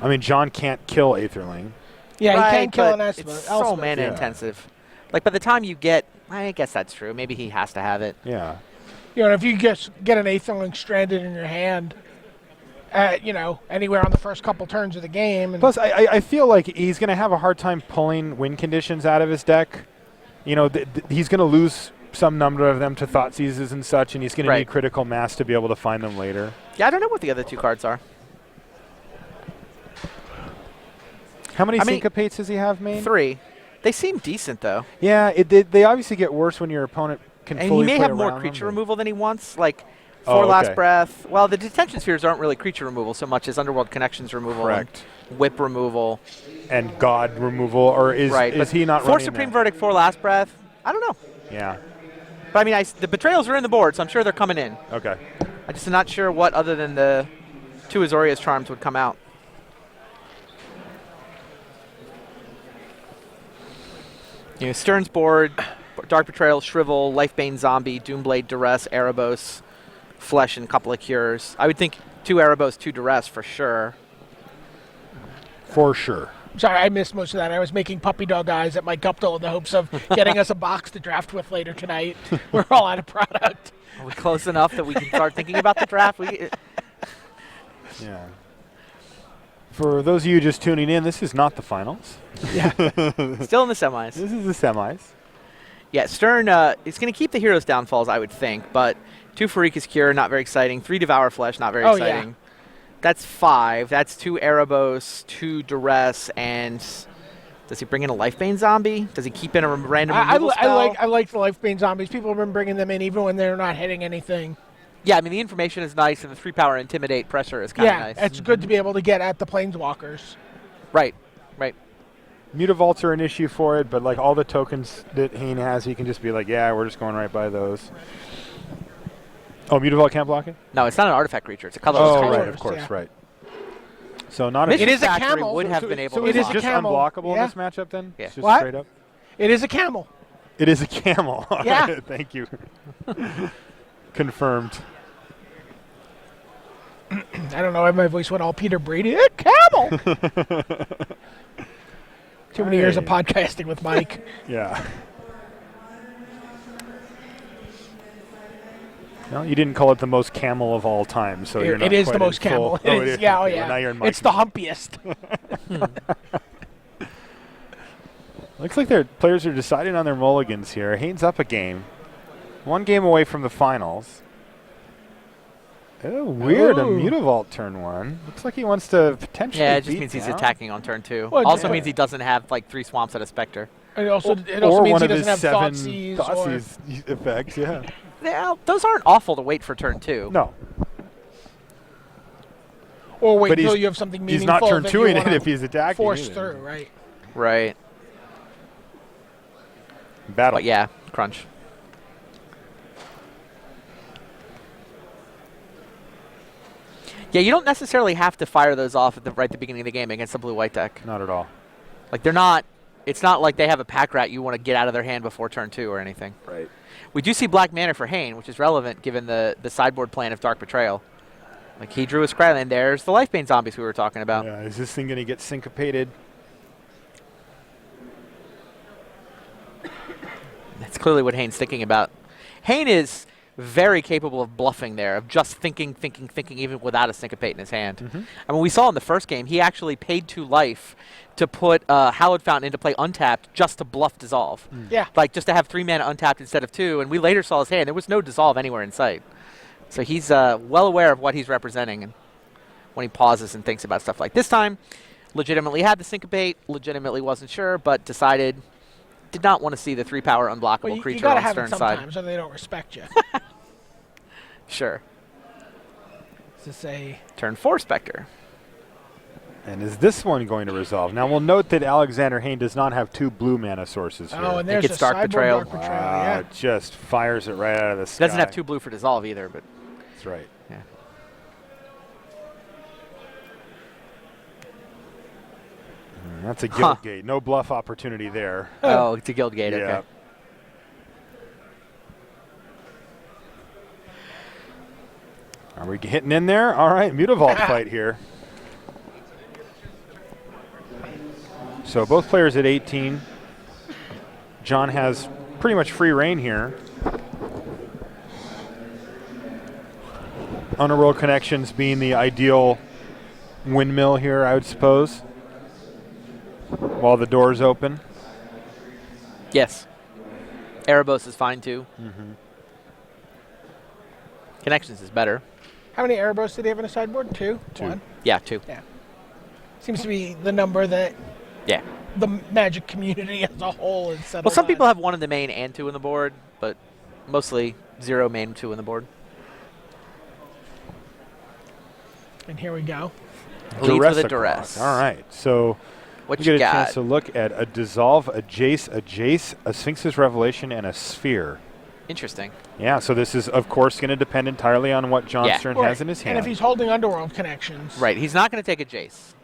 I mean, Jon can't kill Aetherling. Yeah, Right, he can't kill an but Elspeth. it's so mana Yeah. intensive. Like, by the time you get... I guess that's true. Maybe he has to have it. Yeah. If you get an Aetherling stranded in your hand, anywhere on the first couple turns of the game. And Plus, I feel like he's going to have a hard time pulling win conditions out of his deck. He's going to lose some number of them to Thoughtseizes and such, and he's going to Right. need critical mass to be able to find them later. Yeah, I don't know what the other 2 cards are. How many I mean, Syncopates does he have, main? 3. They seem decent, though. Yeah, they obviously get worse when your opponent can And fully he may play have more around creature them, removal than he wants. Like, Oh, 4 Last okay. Breath. Well, the Detention Spheres aren't really creature removal so much as Underworld Connections removal. Correct. And Whip removal. and God removal, or is But he not 4 running Supreme that? Verdict, 4 Last Breath. I don't know. Yeah. But, I mean, the Betrayals are in the board, so I'm sure they're coming in. Okay. I'm just not sure what other than the 2 Azorius Charms would come out. Stern's board, Dark Betrayal, Shrivel, Lifebane Zombie, Doomblade, Duress, Erebos, Flesh, and a couple of Cures. I would think 2 Erebos, 2 Duress for sure. For sure. sorry, I missed most of that. I was making puppy dog eyes at Mike Guptill in the hopes of getting us a box to draft with later tonight. We're all out of product. Are we close enough that we can start thinking about the draft? Yeah. For those of you just tuning in, this is not the finals. Still in the semis. This is the semis. Yeah, Stern is going to keep the Heroes' Downfalls, I would think, but 2 Farika's Cure, not very exciting. 3 Devour Flesh, not very Oh, exciting. yeah. That's 5. That's 2 Erebos, 2 Duress, and does he bring in a Lifebane Zombie? Does he keep in a random removal spell? I like the Lifebane Zombies. People have been bringing them in even when they're not hitting anything. Yeah, I mean, the information is nice, and the 3-power Intimidate pressure is kind of Yeah, nice. it's good to be able to get at the Planeswalkers. Right. Mutavaults are an issue for it, but like all the tokens that Hayne has, he can just be like, yeah, we're just going right by those. Oh, Mutavault can't block it? No, it's not an artifact creature. It's a colorless Oh, creature. right, of course, yeah. right. So not Mission It is a Factory camel. would have so, been able so to is It it is a block. just camel. unblockable Yeah. in this matchup then? Yeah. It's just What? straight up? It is a camel. It is a camel. All Yeah. right, thank you. Confirmed. I don't know why my voice went all Peter Brady. Camel! Too many years of Hey. podcasting with Mike. Yeah. No, you didn't call it the most camel of all time, so you're not It is quite the in most camel. full- It is, yeah, oh okay, yeah. well, now you're in Mike. It's the humpiest. Looks like their players are deciding on their mulligans here. Haynes up a game. 1 game away from the finals. Oh, weird. A Oh. Mutavault turn 1. Looks like he wants to potentially Yeah, it just beat means he's down. attacking on turn 2. Well, Also yeah. means he doesn't have like 3 swamps and a Spectre. It also Or means one he of his doesn't have 7 Thoughtseize. Or, Thoughtseize effects, yeah. Yeah, those aren't awful to wait for turn 2. No, or wait but until he's- you have something he's meaningful not turn that you 2ing it wanna if he's attacking. force either. through, right? Right. Battle. But yeah, crunch. Yeah, you don't necessarily have to fire those off at the beginning of the game against the blue-white deck. Not at all. Like they're not. It's not like they have a pack rat you want to get out of their hand before turn 2 or anything. Right. We do see black mana for Hayne, which is relevant given the sideboard plan of Dark Betrayal. Like he drew a Scry, and there's the Lifebane Zombies we were talking about. Yeah, is this thing going to get syncopated? That's clearly what Hayne's thinking about. Hayne is very capable of bluffing there, of just thinking, even without a syncopate in his hand. I mean, we saw in the first game, he actually paid 2 life to put Hallowed Fountain into play untapped just to bluff dissolve. Yeah. Like, just to have 3 mana untapped instead of 2, and we later saw his hand. There was no dissolve anywhere in sight. So he's well aware of what he's representing and when he pauses and thinks about stuff like this time. Legitimately had the syncopate, legitimately wasn't sure, but did not want to see the 3-power unblockable Well, creature you gotta on have it Stern's side. sometimes, or they don't respect you. Sure. To say Turn 4 Spectre. And is this one going to resolve? Now we'll note that Alexander Hayne does not have 2 blue mana sources here. oh, and Think there's it's a Dark sideboard Betrayal. Dark Betrayal. Wow, Yeah. it just fires it right out of the sky. Doesn't have 2 blue for dissolve either, but That's right. yeah. That's a guild gate. No bluff opportunity there. Oh, it's a guild gate. Yeah. Okay. Are we hitting in there? All right, Mutavault fight here. So both players at 18. Jon has pretty much free reign here. Underworld Connections being the ideal windmill here, I would suppose, while the door's open. Yes. Erebos is fine too. Connections is better. How many Erebos did he have in a sideboard? 2? 2. 1? Yeah, 2. Yeah. Seems to be the number that Yeah. the Magic community as a whole is settled Well, some on. people have 1 in the main and 2 in the board, but mostly 0 main, 2 in the board. And here we go. Leads with a o'clock. duress. All right, so What we you get a got? chance to look at a Dissolve, a Jace, a Sphinx's Revelation, and a Sphere. Interesting. Yeah, so this is, of course, going to depend entirely on what Jon Yeah. Stern Right. has in his hand. And if he's holding Underworld Connections. Right. He's not going to take a Jace.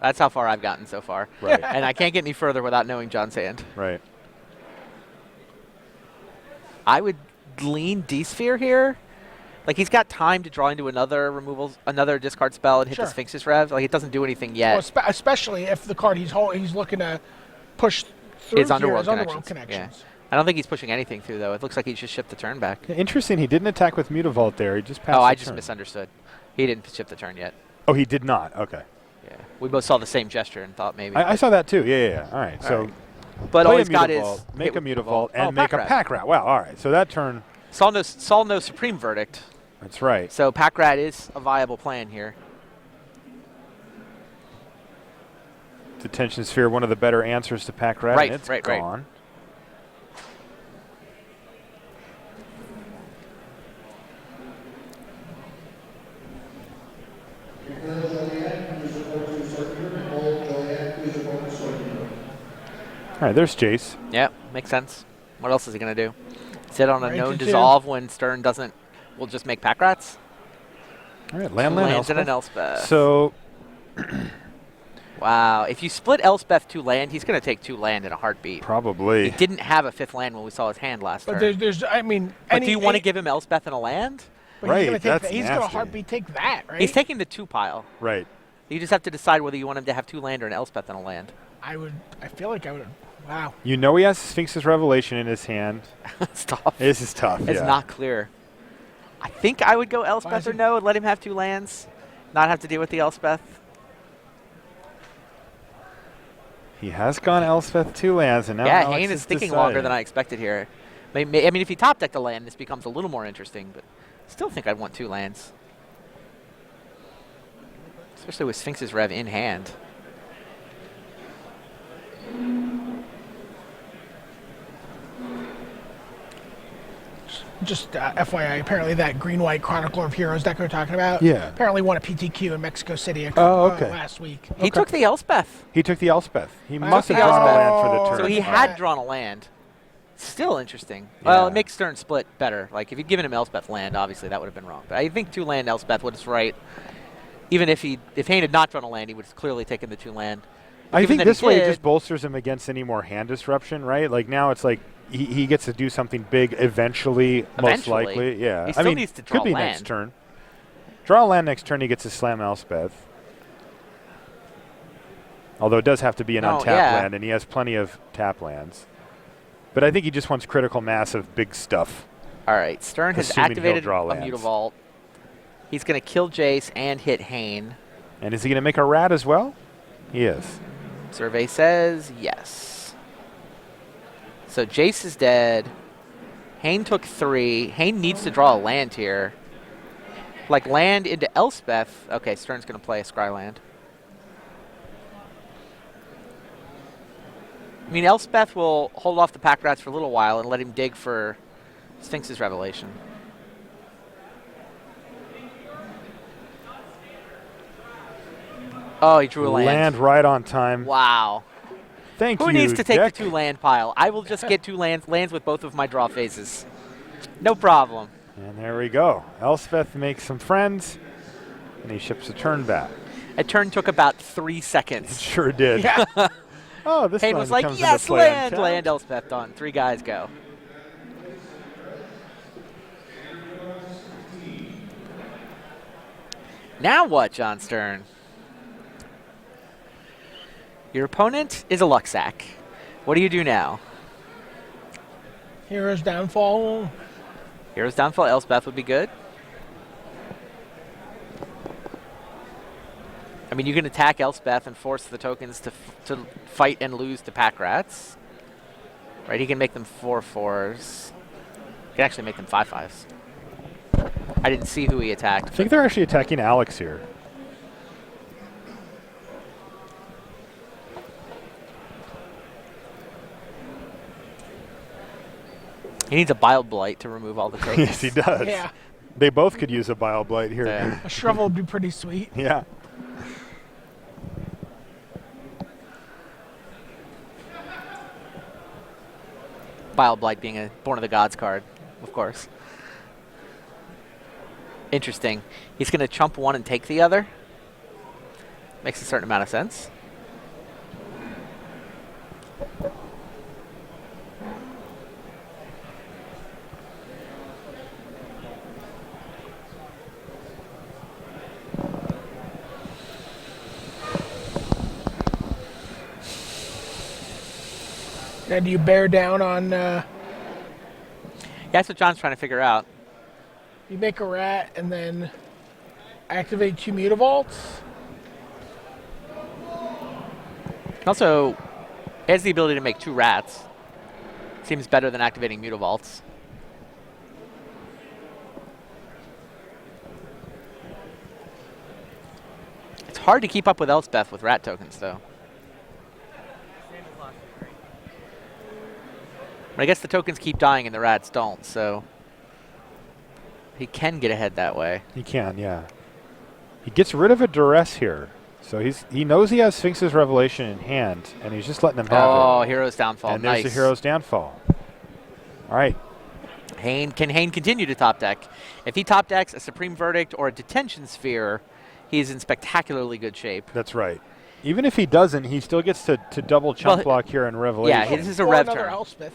That's how far I've gotten so far. Right. And I can't get any further without knowing Jon's hand. Right. I would lean D-Sphere here. Like, he's got time to draw into another discard spell and hit Sure. the Sphinx's Rev. Like, it doesn't do anything yet. Well, especially if the card he's looking to push through It's here Underworld is Underworld Connections. Connections. I don't think he's pushing anything through, though. It looks like he just shipped the turn back. Yeah, interesting, he didn't attack with Mutavault there. He just passed Oh, the I just turn. misunderstood. He didn't ship the turn yet. Oh, he did not. Okay. Yeah. We both saw the same gesture and thought maybe. I saw that too. Yeah. All right. So but all play he's got is Mutavault, make hit a with Mutavault, Oh, and make a Pack Rat. Pack Rat. Wow. All right. So that turn. Saw no Supreme Verdict. That's right. So Pack Rat is a viable plan here. Detention Sphere, one of the better answers to Pack Rat. Right, And it's right. gone. All right, there's Jace. Yeah, makes sense. What else is he going to do? Sit on a Right known to two. dissolve when Stern doesn't. We'll just make Pack Rats. All right, Two land, lands and an Elspeth. Elspeth. So Wow, if you split Elspeth 2 land, he's going to take 2 land in a heartbeat. probably. He didn't have a 5th land when we saw his hand last But turn. there's I mean, But do you want to give him Elspeth and a land? But Right, He's gonna take that's that. He's gonna nasty. heartbeat take that, right? He's taking the 2 pile. Right. You just have to decide whether you want him to have 2 land or an Elspeth and a land. I feel like I would. Wow. You know he has Sphinx's Revelation in his hand. It's tough. This is tough. It's yeah. not clear. I think I would go Elspeth is or he- no and let him have 2 lands. Not have to deal with the Elspeth. He has gone Elspeth 2 lands, and now Yeah, Alex Hayne has is thinking decided. longer than I expected here. I mean, if he top decked a land, this becomes a little more interesting, but still think I'd want 2 lands. Especially with Sphinx's Rev in hand. Just FYI, apparently that green-white Chronicler of Heroes deck we were talking about. Yeah. Apparently won a PTQ in Mexico City Okay. last week. He took the Elspeth. He took the Elspeth. He I must took have the drawn a land Elspeth. for the Oh, turn. So he Okay. had drawn a land. Still interesting. Well, Yeah. it makes Stern split better. Like, if you'd given him Elspeth land, obviously that would have been wrong. But I think 2 land Elspeth was right. Even if Hayne had not drawn a land, he would have clearly taken the 2 land. But I given think that he this way it did- just bolsters him against any more hand disruption, right? Like now it's like he gets to do something big eventually, most Eventually. likely. Yeah. He I still mean, needs to draw could be land. next turn. Draw a land next turn, he gets to slam Elspeth. Although it does have to be an Oh, untapped yeah. land, and he has plenty of tap lands. But I think he just wants critical mass of big stuff. All right, Stern has Assuming he'll activated draw a lands. Mutavault. He's going to kill Jace and hit Hayne. And is he going to make a rat as well? He is. Survey says yes. So Jace is dead. Hayne took 3. Hayne needs to draw a land here. Like land into Elspeth. Okay, Stern's going to play a Scry land. I mean, Elspeth will hold off the pack rats for a little while and let him dig for Sphinx's Revelation. Oh, he drew a land. Land right on time. Wow. Thank you, Who needs to take Dick. the 2 land pile? I will just get 2 lands with both of my draw phases. No problem. And there we go. Elspeth makes some friends, and he ships a turn back. A turn took about 3 It seconds. sure did. Yeah. Oh, this Hayne one was like, comes yes, into play land, untapped. land, Elspeth done. 3 guys go. Now what, Jon Stern? Your opponent is a Luxac. What do you do now? Hero's Downfall. Hero's Downfall, Elspeth would be good. I mean, you can attack Elspeth and force the tokens to fight and lose to pack rats. Right, he can make them 4/4s. He can actually make them 5/5s. I didn't see who he attacked. I think they're actually attacking Alex here. He needs a Bile Blight to remove all the tokens. Yes, he does. Yeah. They both could use a Bile Blight here. Yeah. A Shrivel would be pretty sweet. Yeah. Bile Blight being a Born of the Gods card, of course. Interesting. He's going to chump one and take the other. Makes a certain amount of sense. Now, do you bear down on? Yeah, that's what John's trying to figure out. You make a rat and then activate 2 Mutavaults. Also, he has the ability to make 2 rats. Seems better than activating Mutavaults. It's hard to keep up with Elspeth with rat tokens, though. But I guess the tokens keep dying and the rats don't, so he can get ahead that way. He can, yeah. He gets rid of a duress here. So he knows he has Sphinx's Revelation in hand, and he's just letting them have Oh, it. Hero's Downfall. And Nice. there's the Hero's Downfall. All right. Can Hayne continue to top deck? If he top decks a Supreme Verdict or a Detention Sphere, he's in spectacularly good shape. That's right. Even if he doesn't, he still gets to double chump Well, block here in Revelation. Yeah, this is a Or rev another turn. Elspeth.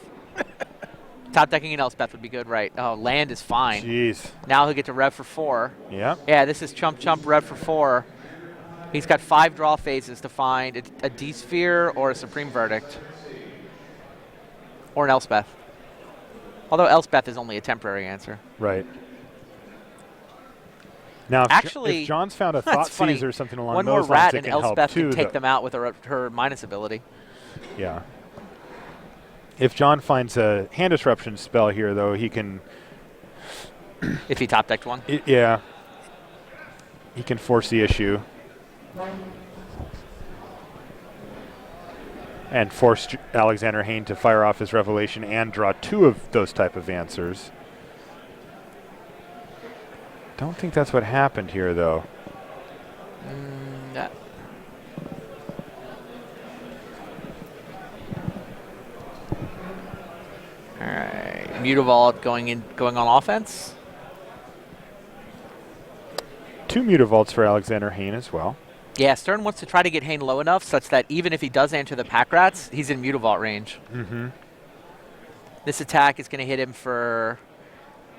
Top decking an Elspeth would be good, right? Oh, land is fine. Jeez. Now he'll get to rev for 4. Yeah. Yeah, this is chump rev for 4. He's got 5 draw phases to find a D-Sphere or a Supreme Verdict. Or an Elspeth. Although Elspeth is only a temporary answer. Right. Now, Actually, if John's found a that's Thoughtseize funny. or something along One more those lines, rat it and can help Elspeth too. can take though. them out with her minus ability. Yeah. If John finds a hand disruption spell here, though, he can. If he top decked one. Yeah. He can force the issue. And force Alexander Hayne to fire off his Revelation and draw 2 of those type of answers. Don't think that's what happened here, though. Yeah. All right, Mutavault going on offense. 2 Mutavaults for Alexander Hayne as well. Yeah, Stern wants to try to get Hayne low enough such that even if he does enter the pack rats, he's in Mutavault range. Mm-hmm. This attack is going to hit him for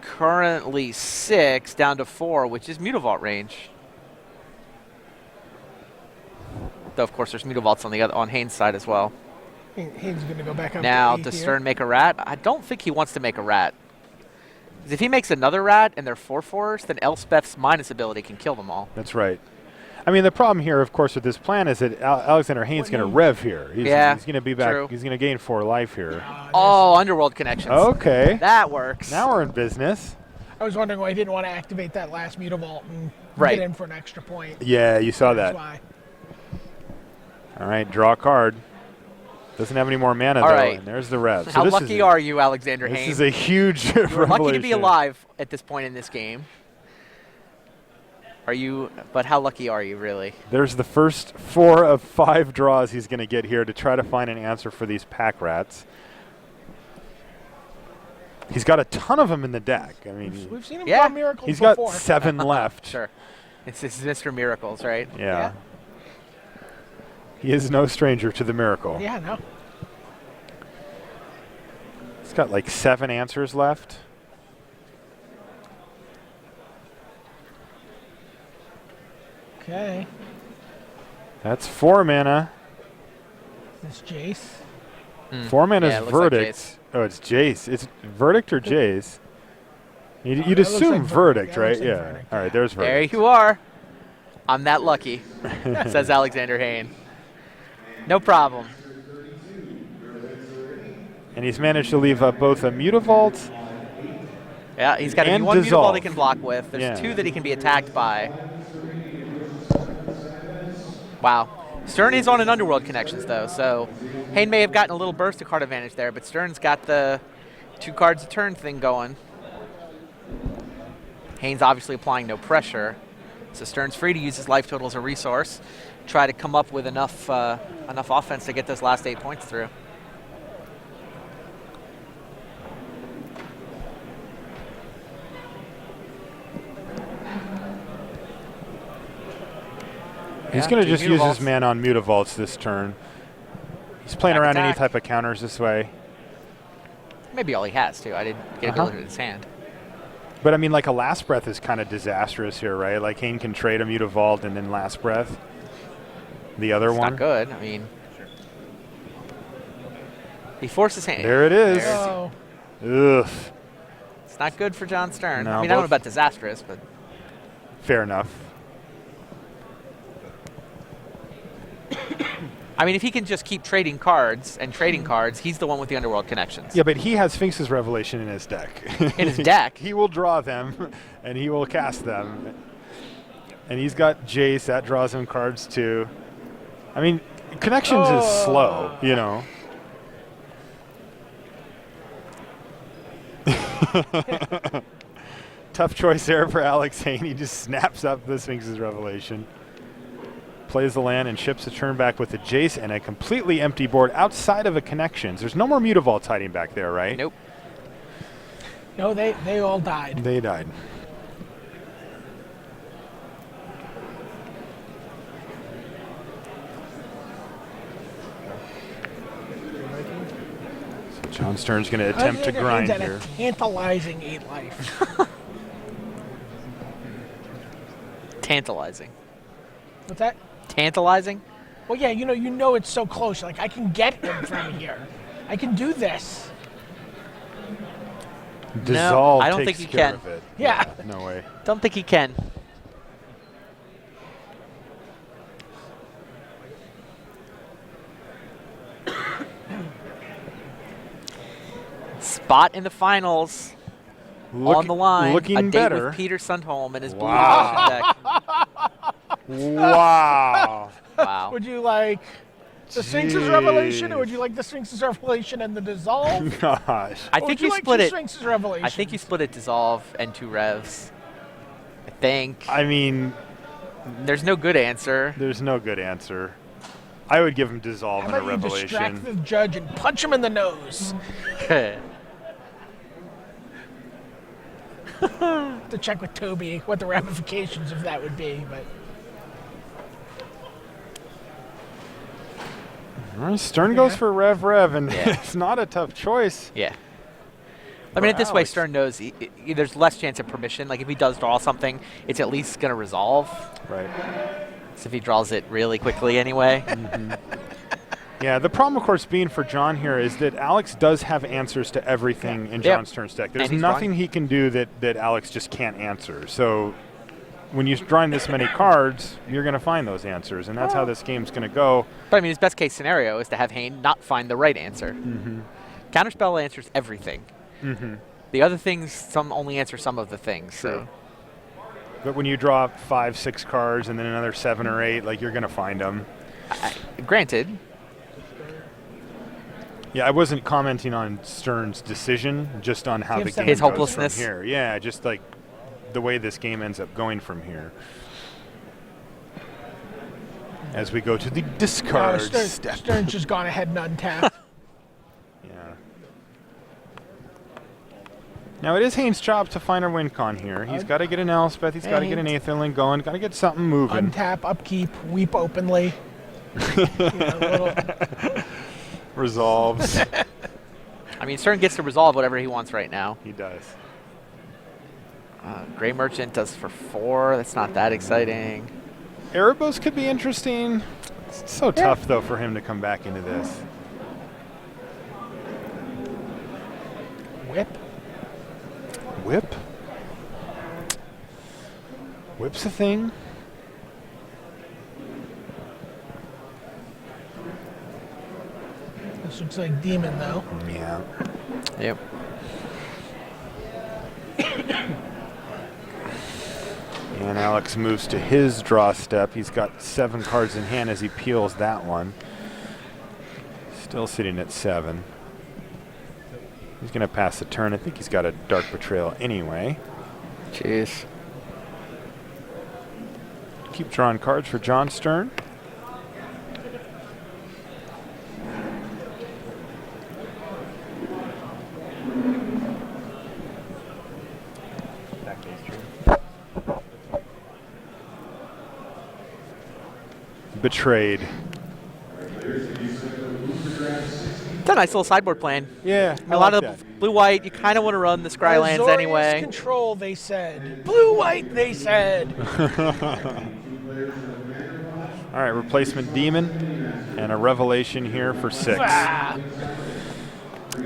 currently 6 down to 4, which is Mutavault range. Though of course there's Mutavaults on Hayne's side as well. Hayne's going to go back up. Now, to 8 does here. Stern make a rat? I don't think he wants to make a rat. 'Cause if he makes another rat and they're 4/4s, then Elspeth's minus ability can kill them all. That's right. I mean, the problem here, of course, with this plan is that Alexander Hayne's going to rev here. He's going to be back. True. He's going to gain 4 life here. Oh, Underworld connections. Okay. That works. Now we're in business. I was wondering why he didn't want to activate that last Mutavault and Right. get in for an extra point. Yeah, you saw That's that. why. All right, draw a card. Doesn't have any more mana, All though. right. And there's the rev. So How this lucky is are you, Alexander This Hayne? is a huge You're revelation. lucky to be alive at this point in this game. Are you? But how lucky are you, really? There's the first 4 of 5 draws he's going to get here to try to find an answer for these pack rats. He's got a ton of them in the deck. I mean, We've seen him Yeah. draw miracles he's before. got 7 left. Sure. It's Mr. Miracles, right? Yeah. He is no stranger to the miracle. Yeah, no. He's got like 7 answers left. Okay. That's 4 mana. This Jace. 4 mana Yeah, is it looks like verdict. Jace. Oh, it's Jace. It's verdict or Jace? You'd That looks assume like verdict, Verdict. That right? looks like Yeah. Verdict, All right, yeah. there's There verdict. you are. I'm that lucky, says Alexander Hayne. No problem. And he's managed to leave up both a Mutavault. Yeah, he's got And one Mutavault dissolve. he can block with. There's Yeah. 2 that he can be attacked by. Wow. Stern is on an Underworld connections, though, so Hayne may have gotten a little burst of card advantage there, but Stern's got the 2 cards a turn thing going. Hayne's obviously applying no pressure, so Stern's free to use his life total as a resource, try to come up with enough offense to get those last 8 points through. He's Yeah, going to 2 just use his Mutavaults. mana on Mutavaults this turn. He's playing Back around any attack. type of counters this way. Maybe all he has, too. I didn't get a look at his hand. But I mean, like a Last Breath is kind of disastrous here, right? Like Hayne can trade a Mutavault and then Last Breath. The other It's one. not good. I mean, he forces hand. There it is. There's- Oh. Ugh. It's not good for Jon Stern. No, I mean, I don't know both- about disastrous, but Fair enough. I mean, if he can just keep trading cards and trading cards, he's the one with the Underworld connections. Yeah, but he has Sphinx's Revelation in his deck. In his deck? He will draw them, and he will cast them. And he's got Jace, that draws him cards too. I mean, Connections is slow, you know. Tough choice there for Alex Hayne. He just snaps up the Sphinx's Revelation. Plays the land and ships a turn back with a Jace and a completely empty board outside of a Connections. There's no more Mutavaults hiding back there, right? Nope. No, they all died. They died. So Jon Stern's going to attempt to grind at here. a tantalizing 8 life. Tantalizing. What's that? Tantalizing? Well, yeah, you know it's so close. Like, I can get him from here. I can do this. Dissolve I don't takes think you care can. of it. Yeah. No way. Don't think he can. Spot in the finals. On the line. Looking a date better. with Peter Sundholm and his blue Wow. deck. Wow. Wow. Would you like the Sphinx's Revelation, or would you like the Sphinx's Revelation and the Dissolve? Gosh. I Or would think you you like split two it. Sphinx's Revelation. I think you split it Dissolve and 2 revs. I think. I mean, There's no good answer. there's no good answer. I would give him Dissolve How and a about you distract Revelation. the judge and punch him in the nose? To check with Toby what the ramifications of that would be, but All right, Stern goes Yeah. for Rev, and Yeah. it's not a tough choice. Yeah. I mean, For this way, Alex. Stern knows there's less chance of permission. Like, if he does draw something, it's at least going to resolve. Right. So if he draws it really quickly anyway. Yeah, the problem, of course, being for John here is that Alex does have answers to everything in Jon Stern's deck. There's nothing he can do that Alex just can't answer. So when you're drawing this many cards, you're going to find those answers, and that's how this game's going to go. But I mean, his best case scenario is to have Hayne not find the right answer. Counterspell answers everything. The other things, some only answer some of the things. So. But when you draw 5, 6 cards and then another 7 or 8, like, you're going to find them. Granted. Yeah, I wasn't commenting on Stern's decision, just on how the game his goes hopelessness. from here. Yeah, just like the way this game ends up going from here. As we go to the discard step. Stern's just gone ahead and untapped. Yeah. Now it is Hayne's job to find a win con here. He's got to get an Elspeth. He's got to get an Aetherling going. Got to get something moving. Untap, upkeep, weep openly. Resolves. I mean, Stern gets to resolve whatever he wants right now. He does. Gray Merchant does for 4. That's not that exciting. Erebos could be interesting. It's so tough, though, for him to come back into this. Whip. Whip? Whip's a thing. This looks like Demon, though. Yeah. Yep. And Alex moves to his draw step. He's got 7 cards in hand as he peels that one. Still sitting at 7. He's going to pass the turn. I think he's got a Dark Betrayal anyway. Jeez. Keep drawing cards for Jon Stern. Betrayed. It's a nice little sideboard plan. Yeah, A lot of the blue-white, you kind of want to run the Scrylands Azorius anyway. Control, they said. Blue-white, they said. All right, replacement Demon and a Revelation here for 6.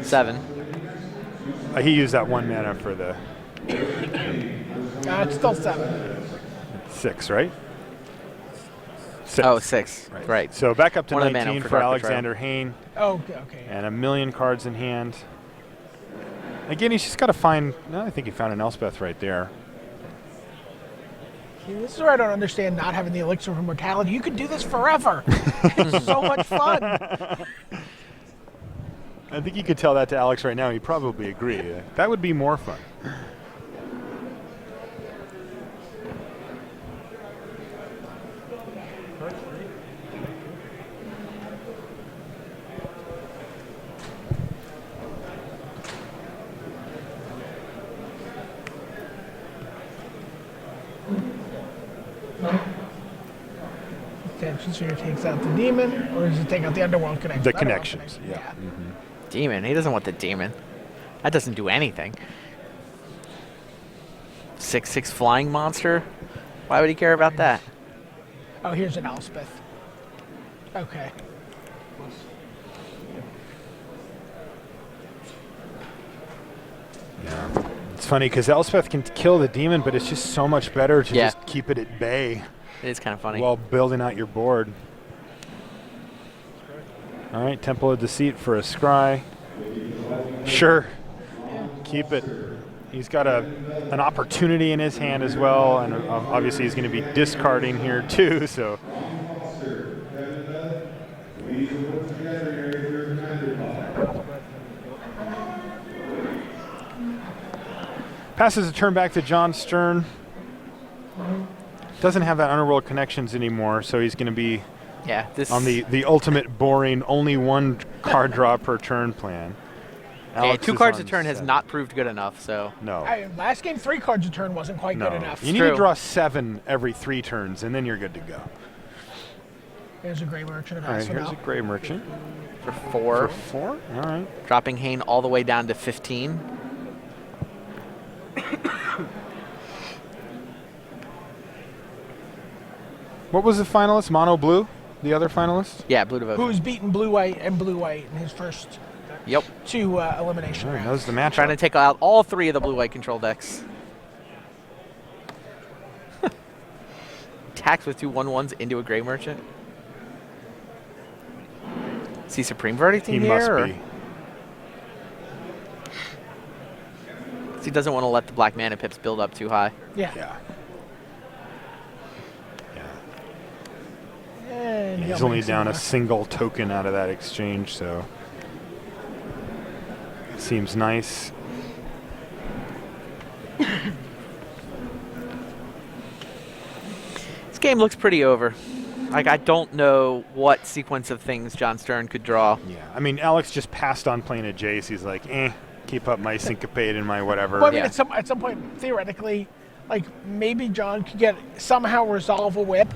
7. He used that 1 mana for the It's still 7. 6, right? 6. Oh, 6. Right. So back up to One of the mana 19 for for Dark Alexander Hayne. Oh, okay. And 1,000,000 cards in hand. Again, he's just got to find. No, I think he found an Elspeth right there. See, this is where I don't understand not having the elixir of immortality. You could do this forever. It's so much fun. I think you could tell that to Alex right now. He'd probably agree. That would be more fun. So he takes out the demon, or does he take out the underworld connection? The connections, yeah. Demon. He doesn't want the demon. That doesn't do anything. 6/6 flying monster. Why would he care about that? Oh, here's an Elspeth. Okay. Yeah. It's funny because Elspeth can kill the demon, but it's just so much better to just keep it at bay. It is kind of funny. While building out your board. All right, Temple of Deceit for a scry. Sure, keep it. He's got an opportunity in his hand as well, and obviously he's going to be discarding here too. So. Passes the turn back to Jon Stern. Doesn't have that underworld connections anymore, so he's going to be on the ultimate boring, only 1 card draw per turn plan. Okay, 2 cards a turn has not proved good enough, so. No. Last game, 3 cards a turn wasn't quite good enough. You need to draw 7 every 3 turns, and then you're good to go. There's a Gray Merchant of All right, Asphodel. here's a Gray Merchant. For 4. For 4? All right. Dropping Hayne all the way down to 15. What was the finalist? Mono Blue? the other finalist? Yeah, blue devotion. Who's beaten blue-white and blue-white in his first Yep. 2 elimination rounds. Knows the matchup. Trying to take out all 3 of the blue-white control decks. Attacks with 2 1/1s into a Gray Merchant. Is he Supreme Verdict He in must here? be. He doesn't want to let the black mana pips build up too high. Yeah. Yeah. And He's he'll only make some down a more. single token out of that exchange, so seems nice. This game looks pretty over. Like, I don't know what sequence of things Jon Stern could draw. Yeah, I mean, Alex just passed on playing a Jace. He's like, keep up my syncopate and my whatever. Well, I mean, Yeah. at some point, theoretically, like maybe John could somehow resolve a whip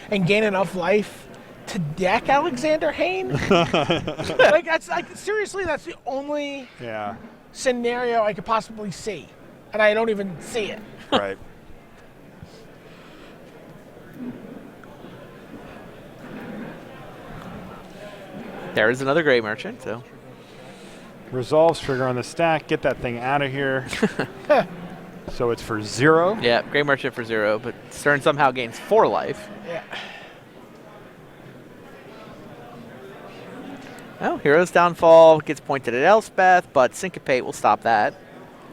and gain enough life to deck Alexander Hayne. Like seriously, that's the only Yeah, scenario I could possibly see, and I don't even see it. right. There is another Gray Merchant, so. Resolves, trigger on the stack, get that thing out of here. So it's for 0. Yeah, Gray Merchant for 0, but Stern somehow gains 4 life. Yeah. Oh, Hero's Downfall gets pointed at Elspeth, but Syncopate will stop that.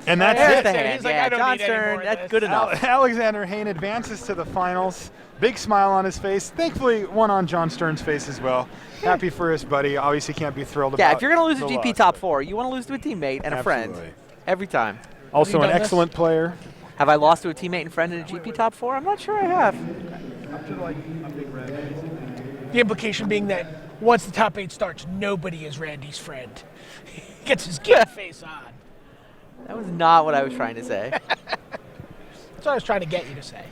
And that's Yeah, it. the he's hand. like, Yeah, I don't Jon need any more Stern, of that's this. good enough. Alexander Hayne advances to the finals. Big smile on his face. Thankfully, one on Jon Stern's face as well. Happy for his buddy. Obviously can't be thrilled about Yeah, if you're going to lose the a GP loss, top but 4, you want to lose to a teammate and a friend. Absolutely. Every time. Also Have you an done this? excellent player. Have I lost to a teammate and friend in a GP top 4? I'm not sure I have. The implication being that once the top 8 starts, nobody is Randy's friend. He gets his geek face on. That was not what I was trying to say. That's what I was trying to get you to say.